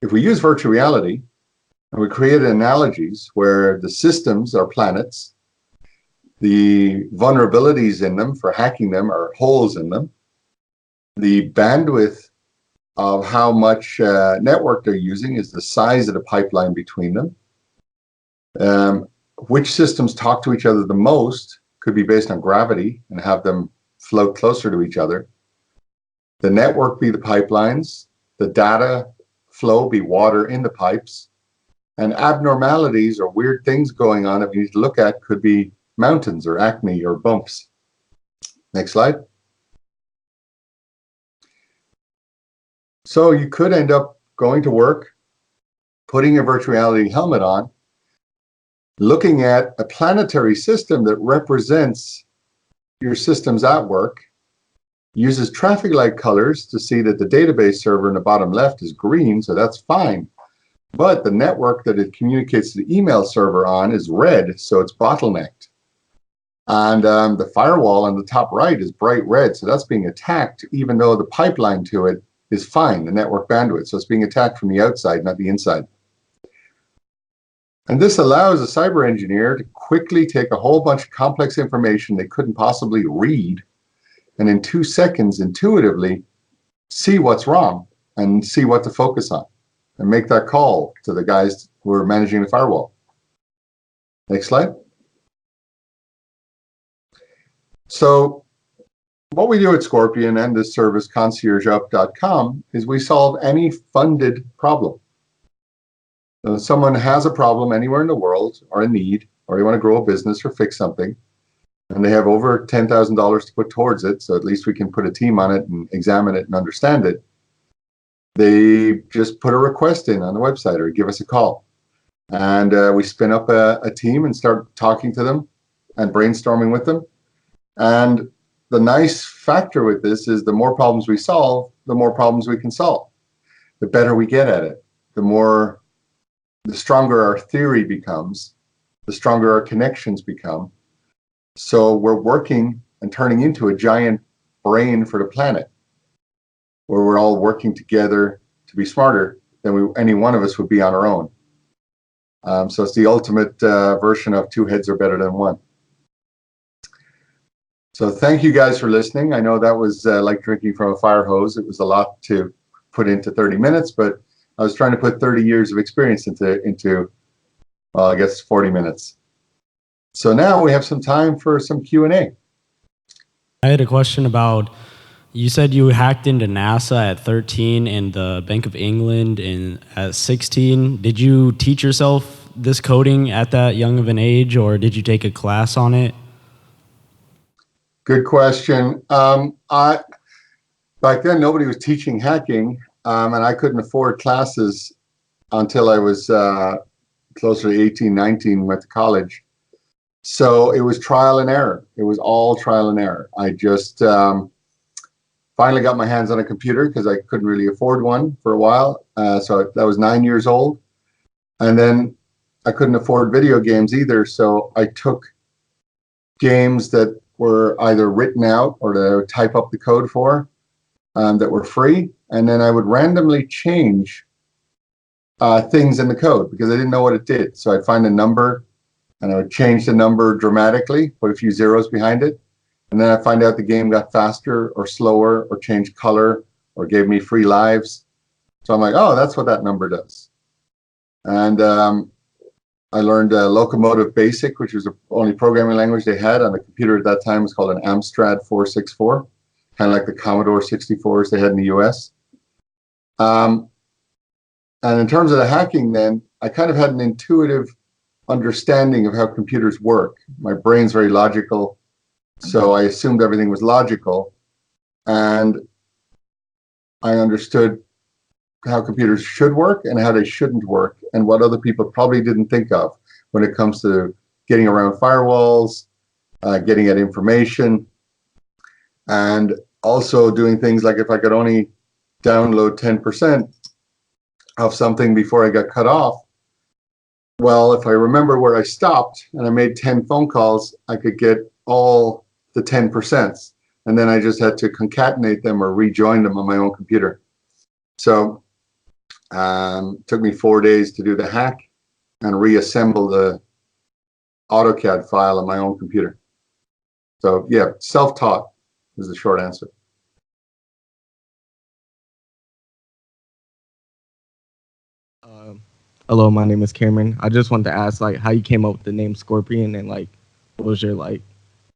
if we use virtual reality and we create analogies where the systems are planets, the vulnerabilities in them for hacking them are holes in them, the bandwidth of how much network they're using is the size of the pipeline between them. Which systems talk to each other the most could be based on gravity and have them float closer to each other. The network be the pipelines, the data flow be water in the pipes, and abnormalities or weird things going on that we need to look at could be mountains or acne or bumps. Next slide. So you could end up going to work, putting a virtual reality helmet on, looking at a planetary system that represents your systems at work, uses traffic light colors to see that the database server in the bottom left is green, so that's fine. But the network that it communicates to the email server on is red, so it's bottlenecked. And the firewall on the top right is bright red, so that's being attacked, even though the pipeline to it is fine, the network bandwidth. So it's being attacked from the outside, not the inside. And this allows a cyber engineer to quickly take a whole bunch of complex information they couldn't possibly read, and in 2 seconds, intuitively see what's wrong and see what to focus on and make that call to the guys who are managing the firewall. Next slide. So what we do at Scorpion and this service, conciergeup.com, is we solve any funded problem. So someone has a problem anywhere in the world, or a need, or they want to grow a business or fix something, and they have over $10,000 to put towards it, so at least we can put a team on it and examine it and understand it. They just put a request in on the website or give us a call. And we spin up a team and start talking to them and brainstorming with them. And the nice factor with this is the more problems we solve, the more problems we can solve. The better we get at it, the stronger our theory becomes, the stronger our connections become. So we're working and turning into a giant brain for the planet, where we're all working together to be smarter than any one of us would be on our own. So it's the ultimate version of two heads are better than one. So thank you guys for listening. I know that was like drinking from a fire hose. It was a lot to put into 30 minutes, but I was trying to put 30 years of experience into well, I guess 40 minutes. So now we have some time for some Q&A. I had a question about, you said you hacked into NASA at 13 and the Bank of England at 16. Did you teach yourself this coding at that young of an age, or did you take a class on it? Good question. Back then, nobody was teaching hacking, and I couldn't afford classes until I was closer to 18, 19, went to college. So it was trial and error. It was all trial and error. I just finally got my hands on a computer because I couldn't really afford one for a while. So that was 9 years old. And then I couldn't afford video games either. So I took games that were either written out or that I would type up the code for that were free. And then I would randomly change things in the code because I didn't know what it did. So I'd find a number and I would change the number dramatically, put a few zeros behind it. And then I'd find out the game got faster or slower or changed color or gave me free lives. So I'm like, oh, that's what that number does. And I learned Locomotive Basic, which was the only programming language they had on the computer at that time. It was called an Amstrad 464, kind of like the Commodore 64s they had in the US. And in terms of the hacking then, I kind of had an intuitive understanding of how computers work. My brain's very logical, so I assumed everything was logical. And I understood how computers should work and how they shouldn't work, and what other people probably didn't think of when it comes to getting around firewalls, getting at information, and also doing things like if I could only download 10% of something before I got cut off, well, if I remember where I stopped and I made 10 phone calls, I could get all the 10%. And then I just had to concatenate them or rejoin them on my own computer. So it took me 4 days to do the hack and reassemble the AutoCAD file on my own computer. So yeah, self-taught is the short answer. Hello, my name is Cameron. I just wanted to ask, like, how you came up with the name Scorpion, and like, what was your like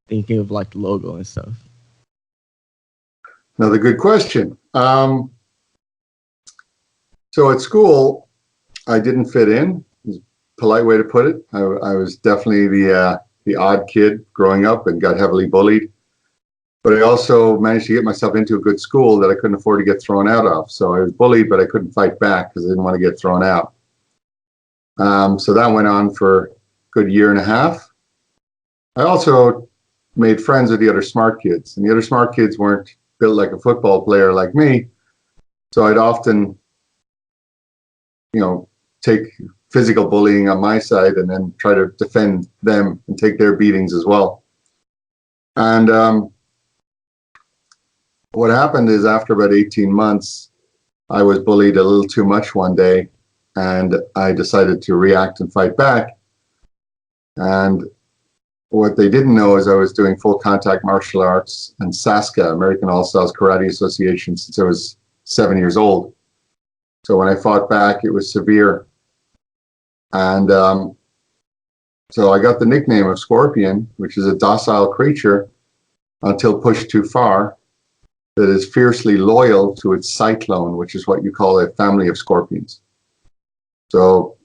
thinking of like the logo and stuff? Another good question. So at school, I didn't fit in. Is a polite way to put it. I was definitely the odd kid growing up and got heavily bullied. But I also managed to get myself into a good school that I couldn't afford to get thrown out of. So I was bullied, but I couldn't fight back because I didn't want to get thrown out. So that went on for a good year and a half. I also made friends with the other smart kids, and the other smart kids weren't built like a football player like me. So I'd often, take physical bullying on my side and then try to defend them and take their beatings as well. And what happened is after about 18 months, I was bullied a little too much one day. and I decided to react and fight back. And what they didn't know is I was doing full contact martial arts and SASCA, American All Styles Karate Association, since I was 7 years old. So when I fought back, it was severe. And so I got the nickname of Scorpion, which is a docile creature until pushed too far, that is fiercely loyal to its cyclone, which is what you call a family of scorpions. So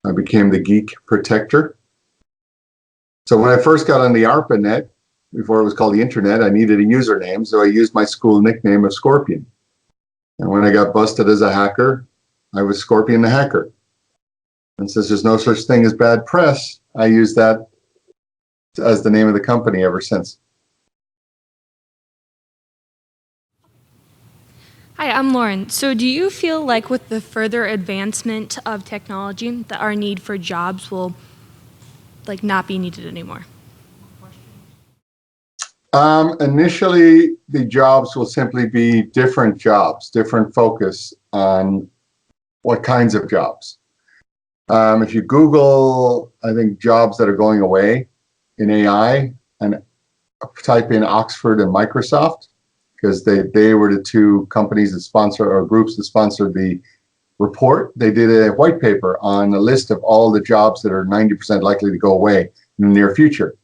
I became the geek protector. So when I first got on the ARPANET, before it was called the internet, I needed a username, so I used my school nickname of Scorpion. And when I got busted as a hacker, I was Scorpion the Hacker. And since there's no such thing as bad press, I use that as the name of the company ever since. Hi, I'm Lauren. So do you feel like with the further advancement of technology that our need for jobs will not be needed anymore? Initially, the jobs will simply be different jobs, different focus on what kinds of jobs. If you Google, I think, jobs that are going away in AI and type in Oxford and Microsoft, because they were the two companies that sponsor, or groups that sponsored the report. They did a white paper on a list of all the jobs that are 90% likely to go away in the near future.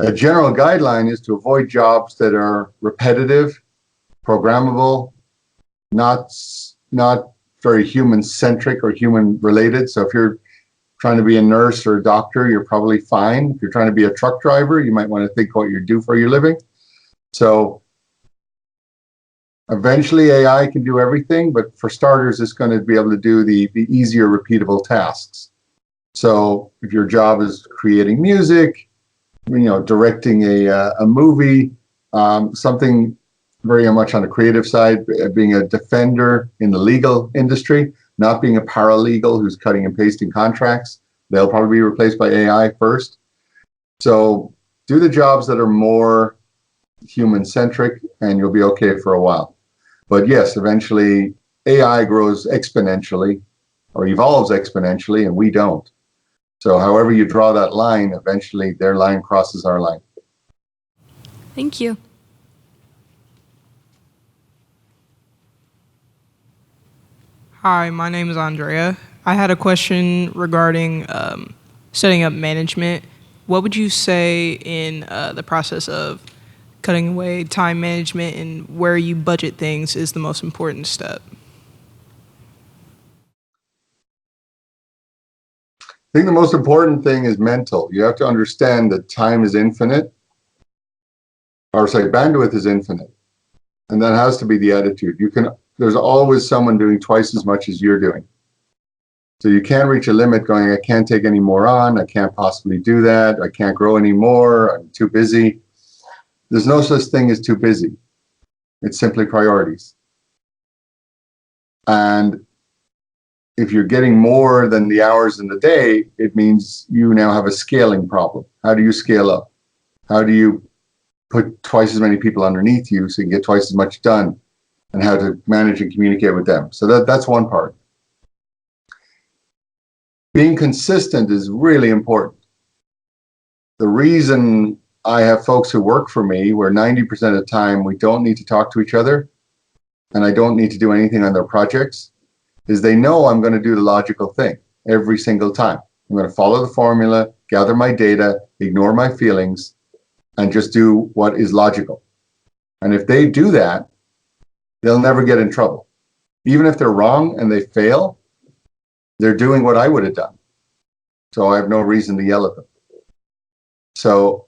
A general guideline is to avoid jobs that are repetitive, programmable, not very human-centric or human-related. So if you're trying to be a nurse or a doctor, you're probably fine. If you're trying to be a truck driver, you might want to think what you do for your living. So eventually AI can do everything, but for starters, it's going to be able to do the easier, repeatable tasks. So if your job is creating music, directing a movie, something very much on the creative side, being a defender in the legal industry, not being a paralegal who's cutting and pasting contracts. They'll probably be replaced by AI first. So do the jobs that are more human-centric, and you'll be okay for a while. But yes, eventually AI grows exponentially or evolves exponentially, and we don't. So however you draw that line, eventually their line crosses our line. Thank you. Hi, my name is Andrea. I had a question regarding setting up management. What would you say in the process of cutting away time management and where you budget things is the most important step? I think the most important thing is mental. You have to understand that time is infinite, bandwidth is infinite. And that has to be the attitude. There's always someone doing twice as much as you're doing. So you can't reach a limit going, I can't take any more on, I can't possibly do that, I can't grow anymore, I'm too busy. There's no such thing as too busy. It's simply priorities. And if you're getting more than the hours in the day, it means you now have a scaling problem. How do you scale up? How do you put twice as many people underneath you so you can get twice as much done, and how to manage and communicate with them? So that's one part. Being consistent is really important. The reason I have folks who work for me where 90% of the time we don't need to talk to each other and I don't need to do anything on their projects is they know I'm going to do the logical thing every single time. I'm going to follow the formula, gather my data, ignore my feelings, and just do what is logical. And if they do that, they'll never get in trouble. Even if they're wrong and they fail, they're doing what I would have done. So I have no reason to yell at them. So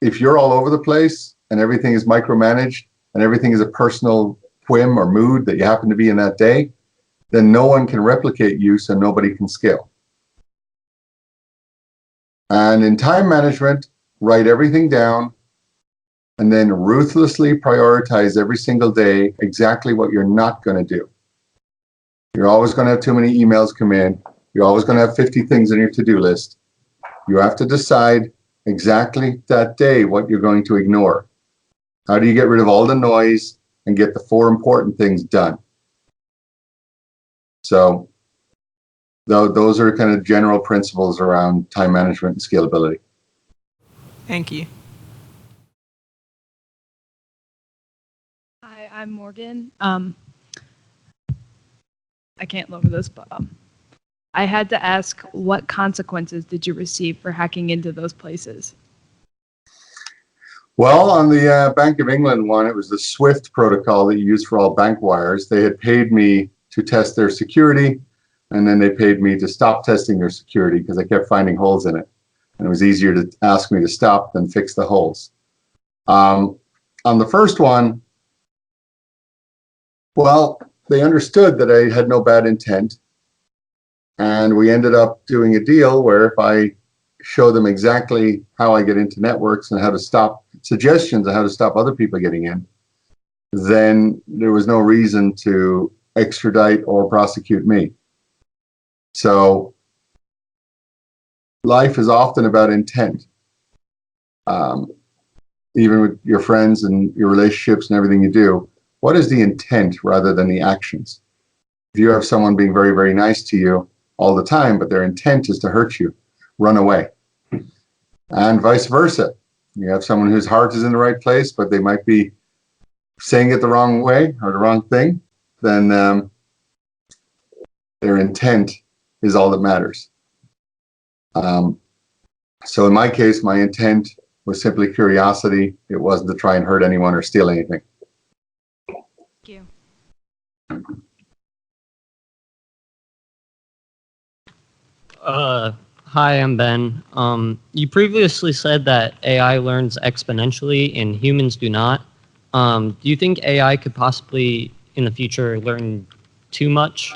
if you're all over the place and everything is micromanaged and everything is a personal whim or mood that you happen to be in that day, then no one can replicate you, so nobody can scale. And in time management, write everything down and then ruthlessly prioritize every single day exactly what you're not going to do. You're always going to have too many emails come in. You're always going to have 50 things on your to-do list. You have to decide exactly that day what you're going to ignore. How do you get rid of all the noise and get the 4 important things done? So those are kind of general principles around time management and scalability. Thank you. Hi, I'm Morgan. I can't look at this, but I had to ask, what consequences did you receive for hacking into those places? Well, on the Bank of England one, it was the SWIFT protocol that you use for all bank wires. They had paid me to test their security, and then they paid me to stop testing their security because I kept finding holes in it. And it was easier to ask me to stop than fix the holes. On the first one, well, they understood that I had no bad intent. And we ended up doing a deal where if I show them exactly how I get into networks and how to stop suggestions on how to stop other people getting in, then there was no reason to extradite or prosecute me. So life is often about intent. Even with your friends and your relationships and everything you do, what is the intent rather than the actions? If you have someone being very, very nice to you all the time, but their intent is to hurt you, run away. And vice versa. You have someone whose heart is in the right place, but they might be saying it the wrong way or the wrong thing, then their intent is all that matters. So in my case, my intent was simply curiosity. It wasn't to try and hurt anyone or steal anything. Thank you. Hi, I'm Ben. You previously said that AI learns exponentially and humans do not. Do you think AI could possibly, in the future, learn too much?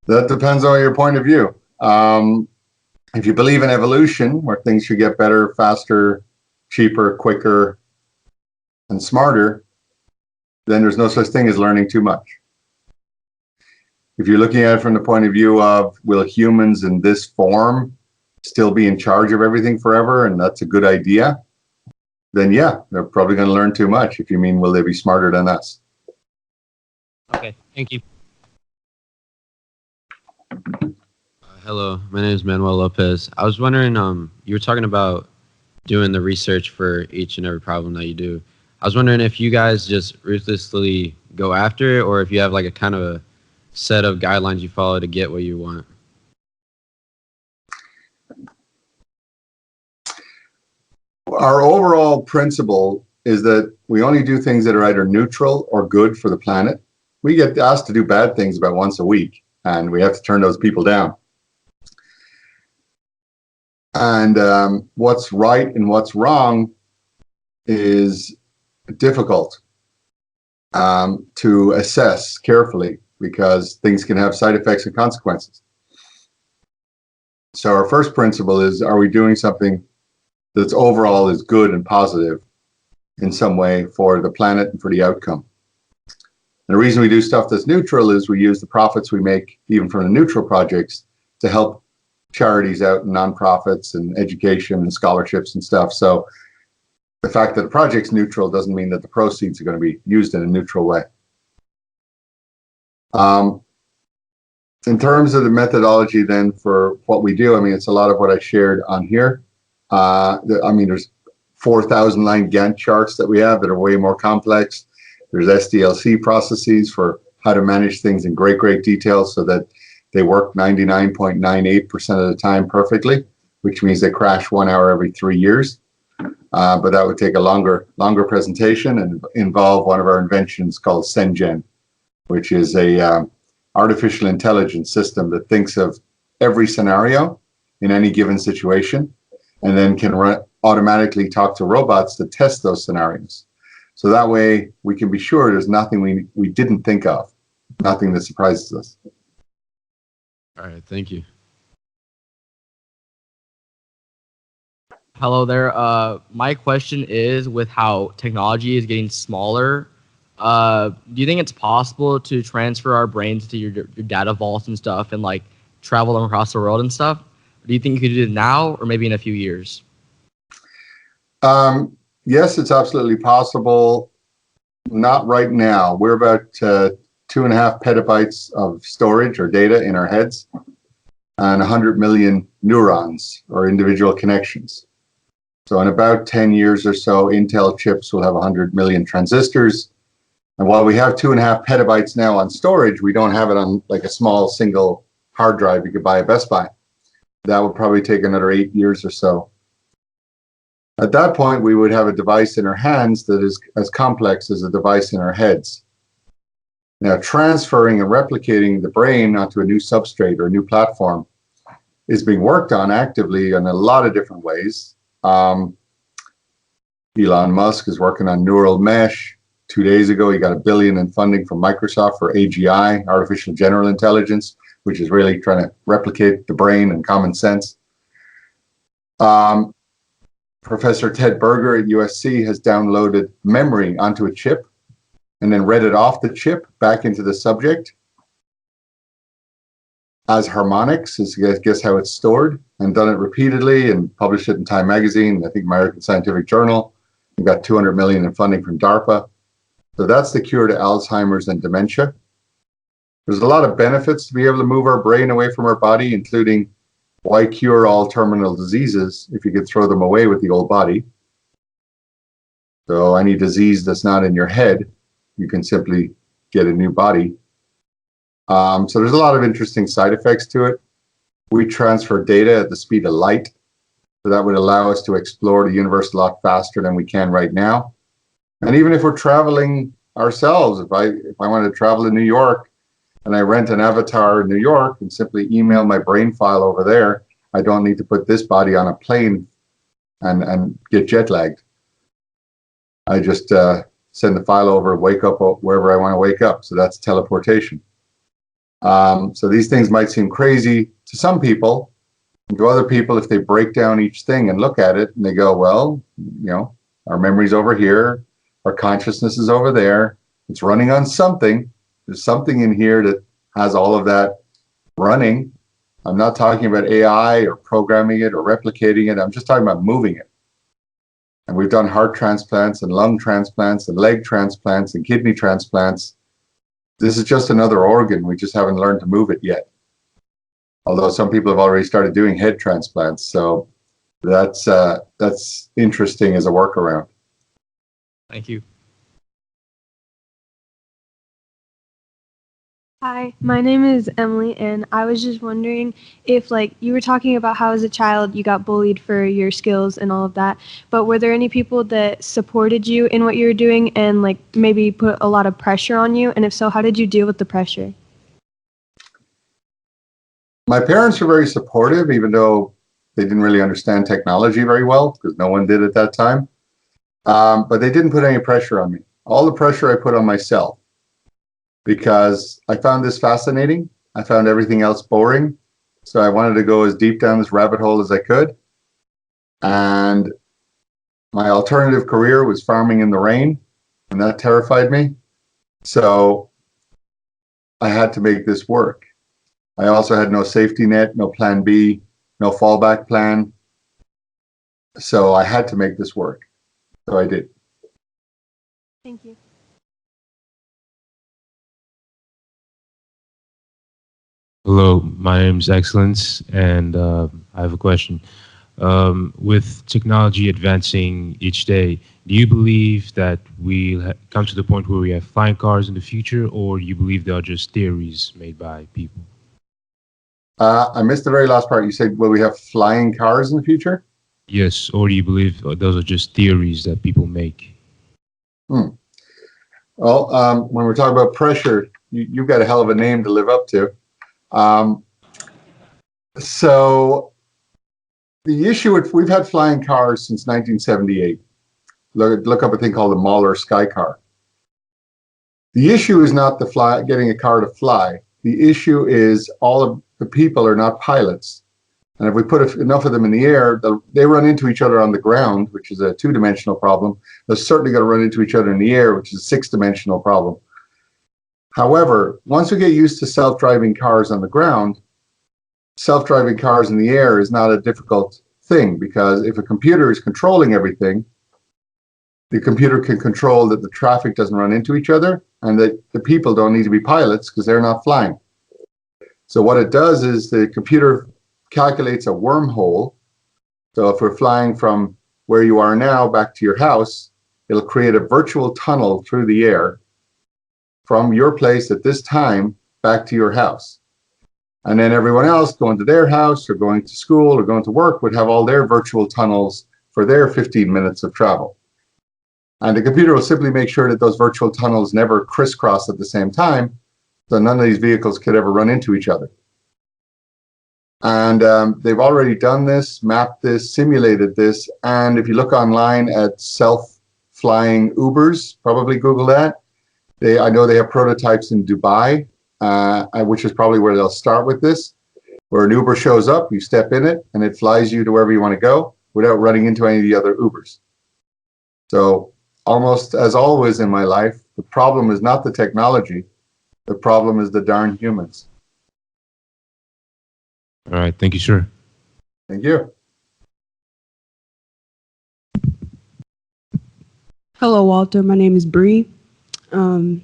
That depends on your point of view. If you believe in evolution, where things should get better, faster, cheaper, quicker, and smarter, then there's no such thing as learning too much. If you're looking at it from the point of view of, will humans in this form still be in charge of everything forever, and that's a good idea, then yeah, they're probably going to learn too much. If you mean, will they be smarter than us? Okay, thank you. Hello, my name is Manuel Lopez. I was wondering, you were talking about doing the research for each and every problem that you do. I was wondering if you guys just ruthlessly go after it, or if you have like a kind of a set of guidelines you follow to get what you want. Our overall principle is that we only do things that are either neutral or good for the planet. We get asked to do bad things about once a week, and we have to turn those people down. And what's right and what's wrong is difficult to assess carefully, because things can have side effects and consequences. So our first principle is, are we doing something that's overall is good and positive in some way for the planet and for the outcome? And the reason we do stuff that's neutral is we use the profits we make even from the neutral projects to help charities out and nonprofits and education and scholarships and stuff. So the fact that the project's neutral doesn't mean that the proceeds are going to be used in a neutral way. In terms of the methodology then for what we do, I mean, it's a lot of what I shared on here. I mean, there's 4,000 line Gantt charts that we have that are way more complex. There's SDLC processes for how to manage things in great, great detail so that they work 99.98% of the time perfectly, which means they crash 1 hour every 3 years. But that would take a longer presentation and involve one of our inventions called SenGen, which is a artificial intelligence system that thinks of every scenario in any given situation, and then can automatically talk to robots to test those scenarios. So that way we can be sure there's nothing we didn't think of, nothing that surprises us. All right, thank you. Hello there. My question is, with how technology is getting smaller, do you think it's possible to transfer our brains to your data vaults and stuff and like travel them across the world and stuff? Or do you think you could do it now or maybe in a few years? Yes, it's absolutely possible. Not right now. We're about 2.5 petabytes of storage or data in our heads and 100 million neurons or individual connections. So in about 10 years or so, Intel chips will have 100 million transistors. And while we have 2.5 petabytes now on storage, we don't have it on like a small single hard drive you could buy at Best Buy. That would probably take another 8 years or so. At that point, we would have a device in our hands that is as complex as a device in our heads. Now, transferring and replicating the brain onto a new substrate or a new platform is being worked on actively in a lot of different ways. Elon Musk is working on neural mesh. 2 days ago, he got $1 billion in funding from Microsoft for AGI, artificial general intelligence, which is really trying to replicate the brain and common sense. Professor Ted Berger at USC has downloaded memory onto a chip and then read it off the chip back into the subject as harmonics, is guess how it's stored, and done it repeatedly and published it in Time Magazine, I think American Scientific Journal. We've got $200 million in funding from DARPA. So that's the cure to Alzheimer's and dementia. There's a lot of benefits to be able to move our brain away from our body, including why cure all terminal diseases if you could throw them away with the old body? So any disease that's not in your head, you can simply get a new body. So there's a lot of interesting side effects to it. We transfer data at the speed of light. So that would allow us to explore the universe a lot faster than we can right now. And even if we're traveling ourselves, if I wanted to travel to New York and I rent an avatar in New York and simply email my brain file over there, I don't need to put this body on a plane and get jet lagged. I just send the file over, wake up wherever I want to wake up. So that's teleportation. So these things might seem crazy to some people. And to other people, if they break down each thing and look at it and they go, well, you know, our memory's over here, our consciousness is over there, it's running on something. There's something in here that has all of that running. I'm not talking about AI or programming it or replicating it. I'm just talking about moving it. And we've done heart transplants and lung transplants and leg transplants and kidney transplants. This is just another organ. We just haven't learned to move it yet. Although some people have already started doing head transplants. So that's interesting as a workaround. Thank you. Hi, my name is Emily, and I was just wondering if, like, you were talking about how as a child you got bullied for your skills and all of that, but were there any people that supported you in what you were doing and, like, maybe put a lot of pressure on you? And if so, how did you deal with the pressure? My parents were very supportive, even though they didn't really understand technology very well, because no one did at that time. But they didn't put any pressure on me. All the pressure I put on myself, because I found this fascinating. I found everything else boring. So I wanted to go as deep down this rabbit hole as I could. And my alternative career was farming in the rain, and that terrified me. So I had to make this work. I also had no safety net, no plan B, no fallback plan. So I had to make this work. So I did. Thank you. Hello, my name is Excellence, and I have a question. With technology advancing each day, do you believe that we'll come to the point where we have flying cars in the future, or do you believe they are just theories made by people? I missed the very last part. You said, will we have flying cars in the future? Yes, or do you believe those are just theories that people make? Well, when we're talking about pressure, you've got a hell of a name to live up to. So the issue with, we've had flying cars since 1978. Look up a thing called the Mahler Sky Car. The issue is not getting a car to fly. The issue is all of the people are not pilots. And if we put enough of them in the air, they run into each other on the ground, which is a two-dimensional problem. They're certainly going to run into each other in the air, which is a six-dimensional problem. However, once we get used to self-driving cars on the ground, self-driving cars in the air is not a difficult thing, because if a computer is controlling everything, the computer can control that the traffic doesn't run into each other and that the people don't need to be pilots because they're not flying. So what it does is the computer calculates a wormhole. So if we're flying from where you are now back to your house, it'll create a virtual tunnel through the air from your place at this time back to your house. And then everyone else going to their house or going to school or going to work would have all their virtual tunnels for their 15 minutes of travel. And the computer will simply make sure that those virtual tunnels never crisscross at the same time, so none of these vehicles could ever run into each other. And they've already done this, mapped this, simulated this. And if you look online at self-flying Ubers, probably Google that. I know they have prototypes in Dubai, which is probably where they'll start with this, where an Uber shows up, you step in it, and it flies you to wherever you want to go without running into any of the other Ubers. So almost as always in my life, the problem is not the technology. The problem is the darn humans. All right. Thank you, sir. Thank you. Hello, Walter. My name is Bree. I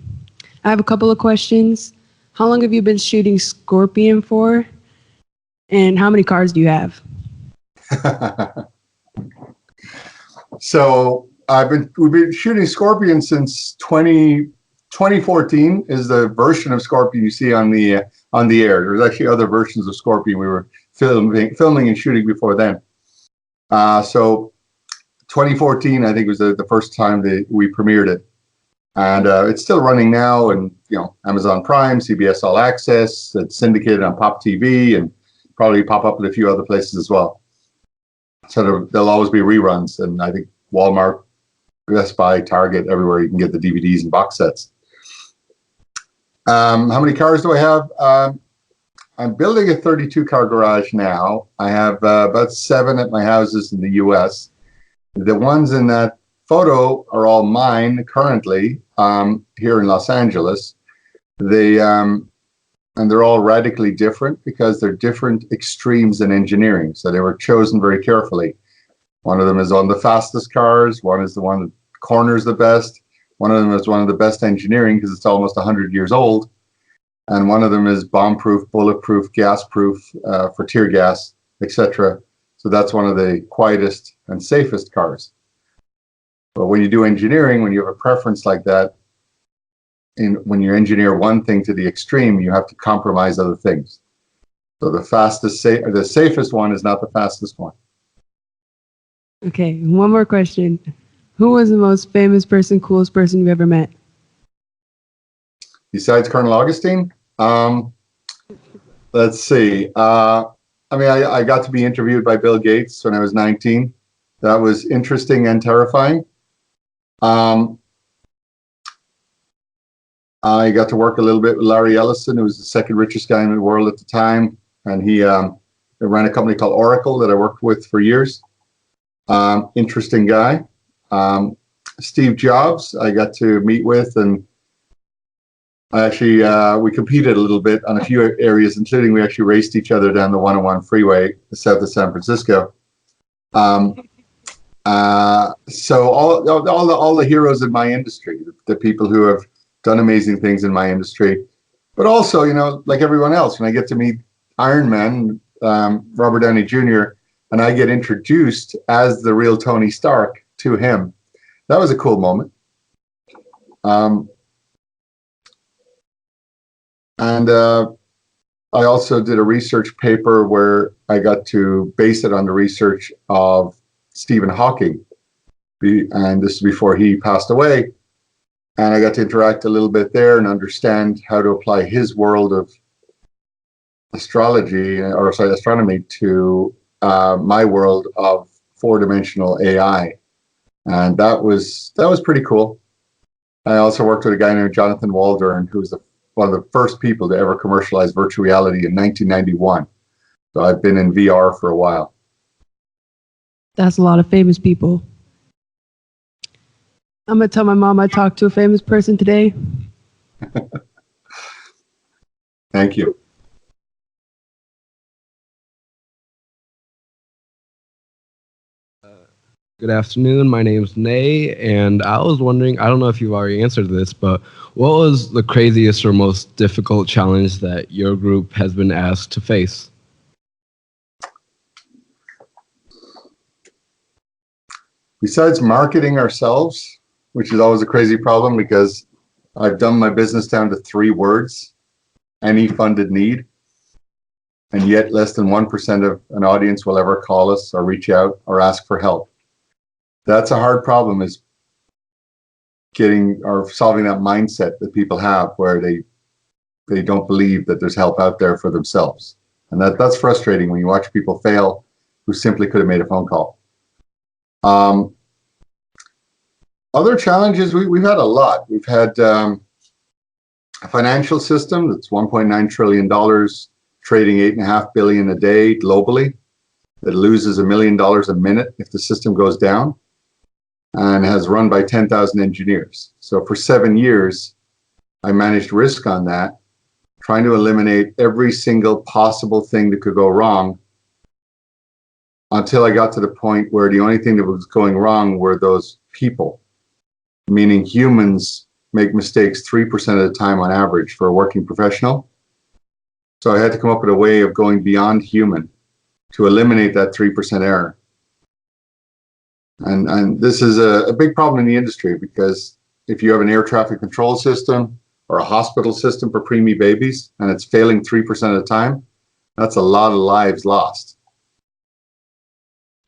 have a couple of questions. How long have you been shooting Scorpion for? And how many cars do you have? So we've been shooting Scorpion since 2014 is the version of Scorpion you see on the air. There's actually other versions of Scorpion we were filming and shooting before then. So 2014, I think, was the first time that we premiered it. And it's still running now, and Amazon Prime, CBS All Access. It's syndicated on Pop TV and probably pop up in a few other places as well. So there'll always be reruns, and I think Walmart, Best Buy, Target, everywhere you can get the DVDs and box sets. How many cars do I have? I'm building a 32-car garage now. I have about 7 at my houses in the U.S. The ones in that photo are all mine currently here in Los Angeles. And they're all radically different because they're different extremes in engineering. So they were chosen very carefully. One of them is on the fastest cars. One is the one that corners the best. One of them is one of the best engineering because it's almost 100 years old. And one of them is bomb-proof, bulletproof, gas-proof for tear gas, etc. So that's one of the quietest and safest cars. But when you do engineering, when you have a preference like that, when you engineer one thing to the extreme, you have to compromise other things. So the safest one is not the fastest one. Okay, one more question. Who was the most famous person, coolest person you've ever met? Besides Colonel Augustine? Let's see. I got to be interviewed by Bill Gates when I was 19. That was interesting and terrifying. I got to work a little bit with Larry Ellison, who was the second richest guy in the world at the time. And he ran a company called Oracle that I worked with for years. Interesting guy. Steve Jobs, I got to meet with, and we competed a little bit on a few areas, including we actually raced each other down the 101 freeway south of San Francisco. So all the heroes in my industry, the people who have done amazing things in my industry, but also, like everyone else, when I get to meet Iron Man, Robert Downey Jr., and I get introduced as the real Tony Stark to him, that was a cool moment. And I also did a research paper where I got to base it on the research of Stephen Hawking, and this is before he passed away. And I got to interact a little bit there and understand how to apply his world of astronomy to my world of 4-dimensional AI. And that was pretty cool. I also worked with a guy named Jonathan Waldron, who was one of the first people to ever commercialize virtual reality in 1991. So I've been in VR for a while. That's a lot of famous people. I'm going to tell my mom I talked to a famous person today. Thank you. Good afternoon. My name's Nay, and I was wondering, I don't know if you've already answered this, but what was the craziest or most difficult challenge that your group has been asked to face? Besides marketing ourselves, which is always a crazy problem because I've dumbed my business down to 3 words, any funded need, and yet less than 1% of an audience will ever call us or reach out or ask for help. That's a hard problem, is getting or solving that mindset that people have where they don't believe that there's help out there for themselves. And that's frustrating when you watch people fail who simply could have made a phone call. Other challenges, we've had a lot. We've had a financial system that's $1.9 trillion, trading $8.5 billion a day globally, that loses $1 million a minute if the system goes down, and has run by 10,000 engineers. So for 7 years, I managed risk on that, trying to eliminate every single possible thing that could go wrong, until I got to the point where the only thing that was going wrong were those people, meaning humans make mistakes 3% of the time on average for a working professional. So I had to come up with a way of going beyond human to eliminate that 3% error. And this is a big problem in the industry, because if you have an air traffic control system or a hospital system for preemie babies and it's failing 3% of the time, that's a lot of lives lost.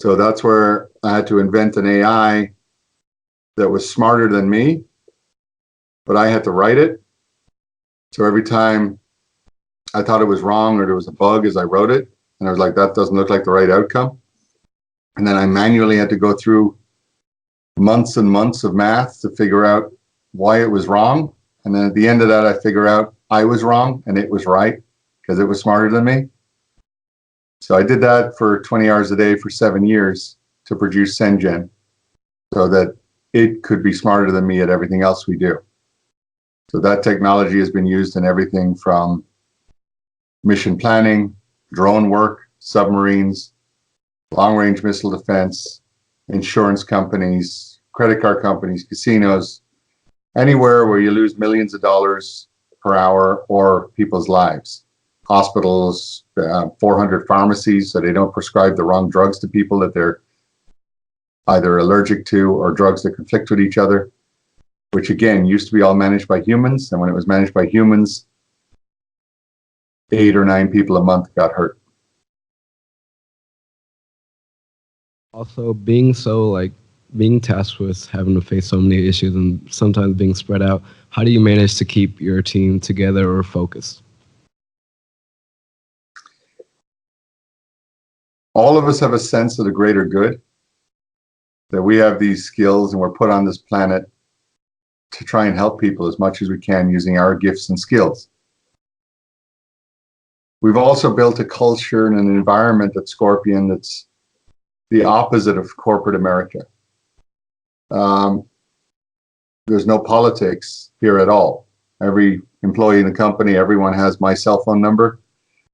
So that's where I had to invent an AI that was smarter than me, but I had to write it. So every time I thought it was wrong or there was a bug as I wrote it, and I was like, that doesn't look like the right outcome. And then I manually had to go through months and months of math to figure out why it was wrong. And then at the end of that, I figure out I was wrong and it was right because it was smarter than me. So I did that for 20 hours a day for 7 years to produce SendGen, so that it could be smarter than me at everything else we do. So that technology has been used in everything from mission planning, drone work, submarines, long-range missile defense, insurance companies, credit card companies, casinos, anywhere where you lose millions of dollars per hour or people's lives. Hospitals, 400 pharmacies, so they don't prescribe the wrong drugs to people that they're either allergic to, or drugs that conflict with each other, which again used to be all managed by humans. And when it was managed by humans, 8 or 9 people a month got hurt. Also, being tasked with having to face so many issues and sometimes being spread out, how do you manage to keep your team together or focused? All of us have a sense of the greater good, that we have these skills and we're put on this planet to try and help people as much as we can using our gifts and skills. We've also built a culture and an environment at Scorpion that's the opposite of corporate America. There's no politics here at all. Every employee in the company, everyone has my cell phone number.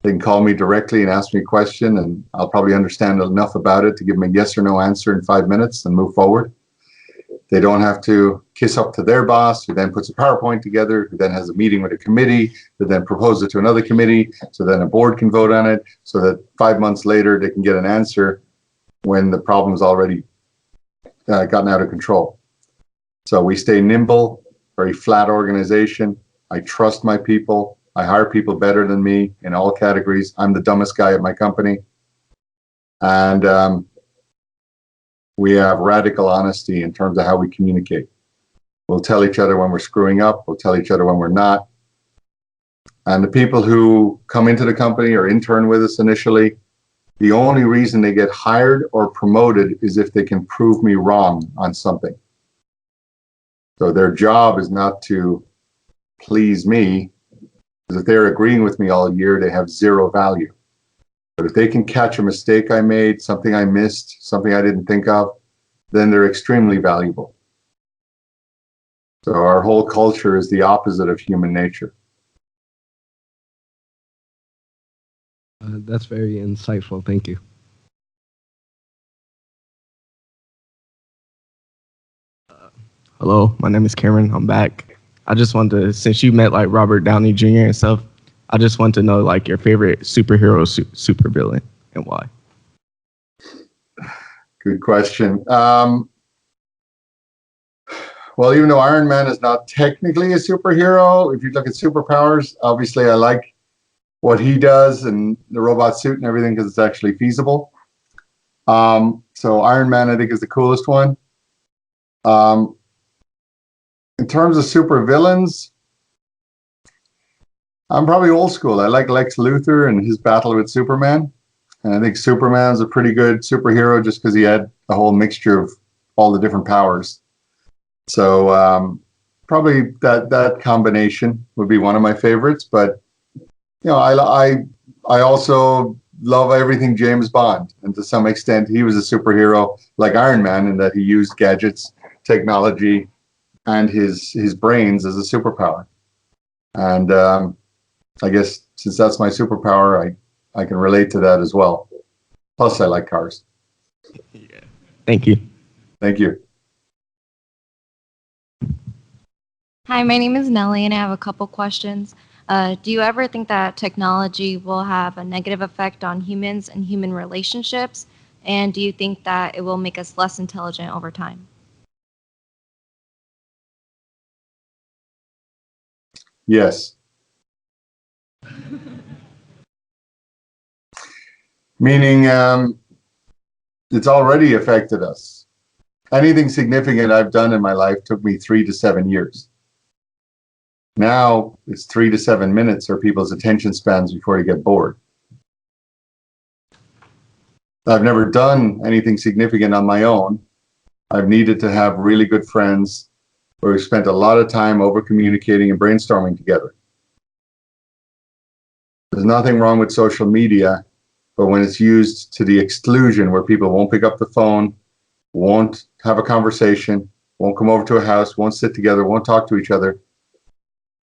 They can call me directly and ask me a question, and I'll probably understand enough about it to give them a yes or no answer in 5 minutes and move forward. They don't have to kiss up to their boss, who then puts a PowerPoint together, who then has a meeting with a committee, who then proposes it to another committee, so then a board can vote on it, so that 5 months later they can get an answer when the problem's already gotten out of control. So we stay nimble, very flat organization. I trust my people. I hire people better than me in all categories. I'm the dumbest guy at my company. And we have radical honesty in terms of how we communicate. We'll tell each other when we're screwing up. We'll tell each other when we're not. And the people who come into the company or intern with us initially, the only reason they get hired or promoted is if they can prove me wrong on something. So their job is not to please me, because if they're agreeing with me all year, they have zero value. But if they can catch a mistake I made, something I missed, something I didn't think of, then they're extremely valuable. So our whole culture is the opposite of human nature. That's very insightful. Thank you. Hello, my name is Cameron. I'm back. I just wanted to, since you met like Robert Downey Jr. and stuff, I just want to know like your favorite superhero, supervillain, and why. Good question. Well, even though Iron Man is not technically a superhero, if you look at superpowers, obviously I like what he does and the robot suit and everything because it's actually feasible. So Iron Man, I think, is the coolest one. In terms of supervillains, I'm probably old school. I like Lex Luthor and his battle with Superman. And I think Superman's a pretty good superhero just because he had a whole mixture of all the different powers. So probably that combination would be one of my favorites. But I also love everything James Bond, and to some extent he was a superhero like Iron Man in that he used gadgets, technology, and his brains as a superpower. And I guess since that's my superpower, I can relate to that as well. Plus, I like cars. Yeah. Thank you. Thank you. Hi, my name is Nellie, and I have a couple questions. Do you ever think that technology will have a negative effect on humans and human relationships? And do you think that it will make us less intelligent over time? Yes. Meaning it's already affected us. Anything significant I've done in my life took me 3 to 7 years. Now it's 3 to 7 minutes are people's attention spans before they get bored. I've never done anything significant on my own. I've needed to have really good friends where we've spent a lot of time over communicating and brainstorming together. There's nothing wrong with social media, but when it's used to the exclusion where people won't pick up the phone, won't have a conversation, won't come over to a house, won't sit together, won't talk to each other,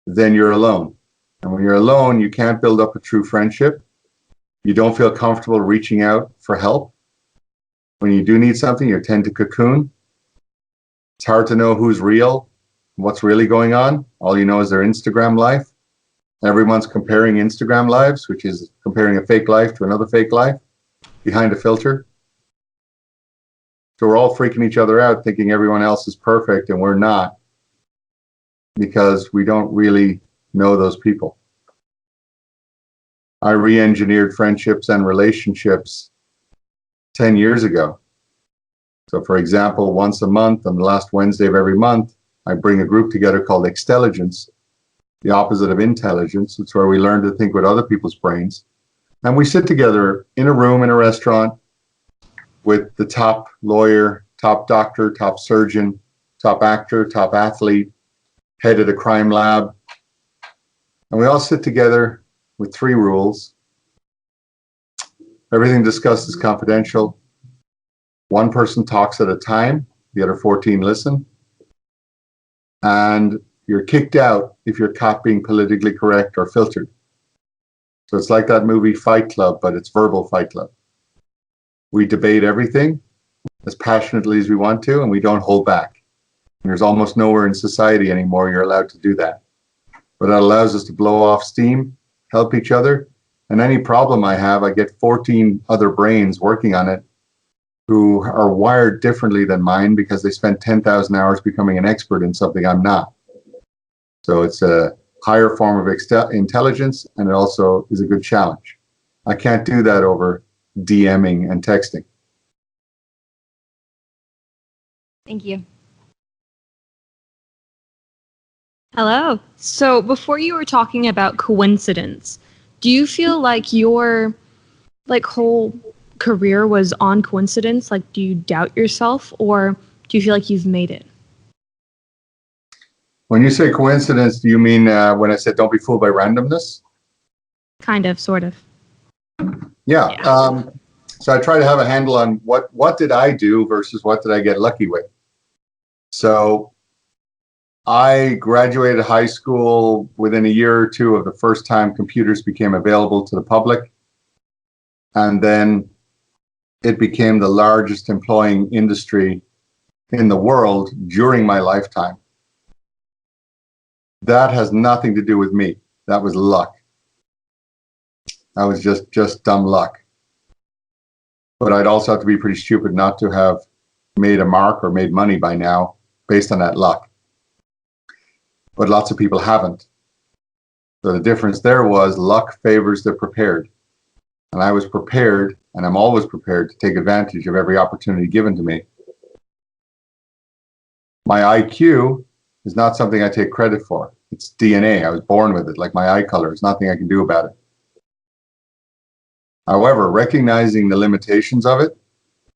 then you're alone. And when you're alone, you can't build up a true friendship. You don't feel comfortable reaching out for help. When you do need something, you tend to cocoon. It's hard to know who's real, what's really going on. All you know is their Instagram life. Everyone's comparing Instagram lives, which is comparing a fake life to another fake life behind a filter. So we're all freaking each other out thinking everyone else is perfect and we're not, because we don't really know those people. I re-engineered friendships and relationships 10 years ago. So for example, once a month, on the last Wednesday of every month, I bring a group together called Extelligence, the opposite of intelligence. It's where we learn to think with other people's brains. And we sit together in a room in a restaurant with the top lawyer, top doctor, top surgeon, top actor, top athlete, head of the crime lab. And we all sit together with 3 rules. Everything discussed is confidential. One person talks at a time, the other 14 listen. And you're kicked out if you're caught being politically correct or filtered. So it's like that movie Fight Club, but it's verbal Fight Club. We debate everything as passionately as we want to, and we don't hold back. And there's almost nowhere in society anymore you're allowed to do that. But that allows us to blow off steam, help each other, and any problem I have, I get 14 other brains working on it who are wired differently than mine because they spent 10,000 hours becoming an expert in something I'm not. So it's a higher form of intelligence, and it also is a good challenge. I can't do that over DMing and texting. Thank you. Hello. So before you were talking about coincidence, do you feel like your whole career was on coincidence? Like, do you doubt yourself, or do you feel like you've made it? When you say coincidence, do you mean when I said don't be fooled by randomness? Kind of, sort of. Yeah. So I try to have a handle on what did I do versus what did I get lucky with. So I graduated high school within a year or two of the first time computers became available to the public. And then it became the largest employing industry in the world during my lifetime. That has nothing to do with me. That was luck. That was just dumb luck. But I'd also have to be pretty stupid not to have made a mark or made money by now based on that luck. But lots of people haven't. So the difference there was luck favors the prepared. And I was prepared, and I'm always prepared to take advantage of every opportunity given to me. My IQ is not something I take credit for. It's DNA. I was born with it, like my eye color. There's nothing I can do about it. However, recognizing the limitations of it,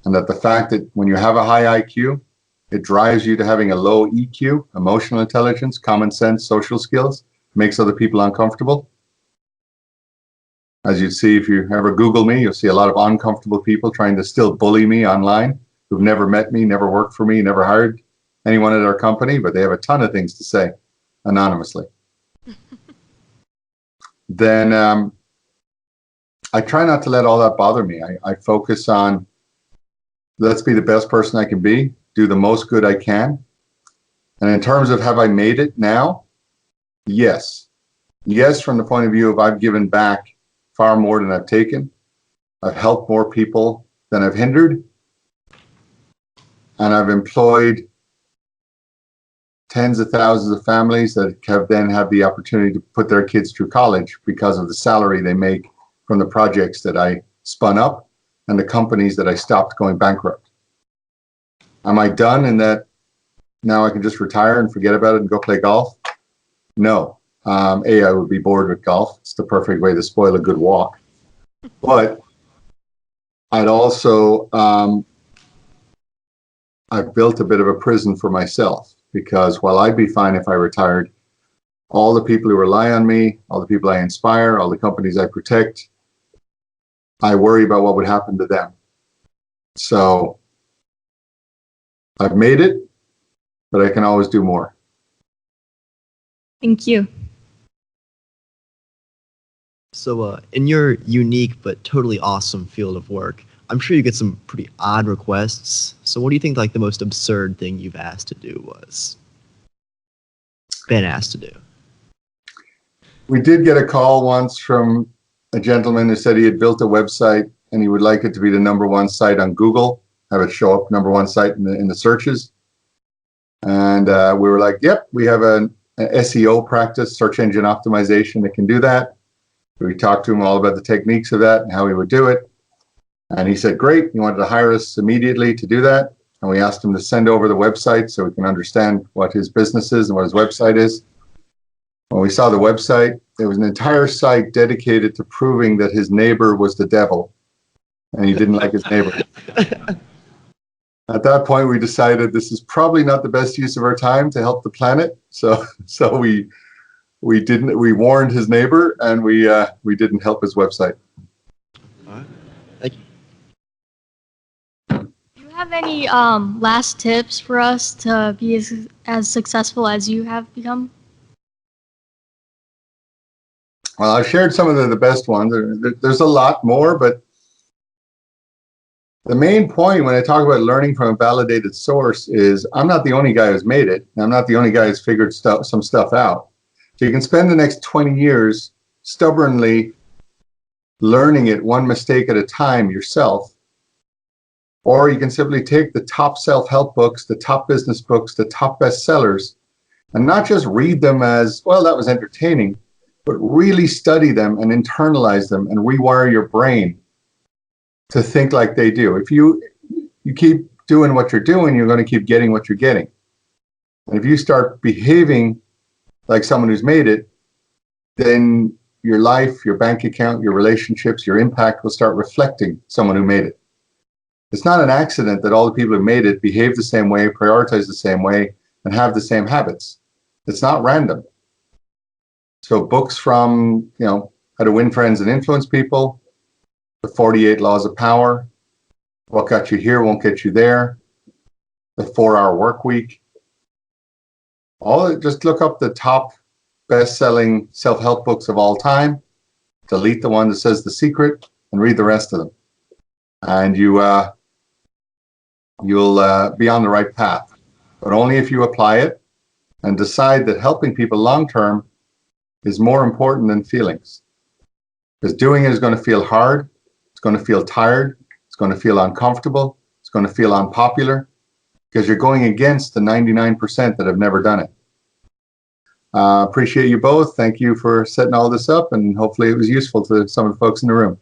and that the fact that when you have a high IQ, it drives you to having a low EQ, emotional intelligence, common sense, social skills, makes other people uncomfortable. As you see, if you ever Google me, you'll see a lot of uncomfortable people trying to still bully me online, who've never met me, never worked for me, never hired anyone at our company, but they have a ton of things to say anonymously. Then I try not to let all that bother me. I focus on, let's be the best person I can be, do the most good I can. And in terms of have I made it now? Yes. Yes, from the point of view of I've given back far more than I've taken. I've helped more people than I've hindered. And I've employed tens of thousands of families that have then had the opportunity to put their kids through college because of the salary they make from the projects that I spun up and the companies that I stopped going bankrupt. Am I done in that now I can just retire and forget about it and go play golf? No. I would be bored with golf. It's the perfect way to spoil a good walk. But I'd also, I've built a bit of a prison for myself, because while I'd be fine if I retired, all the people who rely on me, all the people I inspire, all the companies I protect, I worry about what would happen to them. So I've made it, but I can always do more. Thank you. So in your unique but totally awesome field of work, I'm sure you get some pretty odd requests. So what do you think like the most absurd thing you've asked to do was? Been asked to do? We did get a call once from a gentleman who said he had built a website and he would like it to be the #1 site on Google, have it show up #1 site in the searches. And we were like, yep, we have an SEO practice, search engine optimization, that can do that. We talked to him all about the techniques of that and how he would do it. And he said, great. He wanted to hire us immediately to do that. And we asked him to send over the website so we can understand what his business is and what his website is. When we saw the website, there was an entire site dedicated to proving that his neighbor was the devil and he didn't like his neighbor. At that point, we decided this is probably not the best use of our time to help the planet. So we warned his neighbor and we didn't help his website. All right. Thank you. Do you have any last tips for us to be as successful as you have become? Well, I've shared some of the best ones. There's a lot more, but the main point when I talk about learning from a validated source is I'm not the only guy who's made it. And I'm not the only guy who's figured some stuff out. So you can spend the next 20 years stubbornly learning it one mistake at a time yourself. Or you can simply take the top self-help books, the top business books, the top bestsellers, and not just read them as, well, that was entertaining, but really study them and internalize them and rewire your brain to think like they do. If you keep doing what you're doing, you're going to keep getting what you're getting. And if you start behaving like someone who's made it, then your life, your bank account, your relationships, your impact will start reflecting someone who made it. It's not an accident that all the people who made it behave the same way, prioritize the same way, and have the same habits. It's not random. So books from, How to Win Friends and Influence People, The 48 Laws of Power, What Got You Here Won't Get You There, The 4-Hour Work Week. Just look up the top best-selling self-help books of all time, delete the one that says The Secret, and read the rest of them. And you'll be on the right path. But only if you apply it and decide that helping people long term is more important than feelings. Because doing it is going to feel hard, it's going to feel tired, it's going to feel uncomfortable, it's going to feel unpopular, because you're going against the 99% that have never done it. Appreciate you both. Thank you for setting all this up, and hopefully it was useful to some of the folks in the room.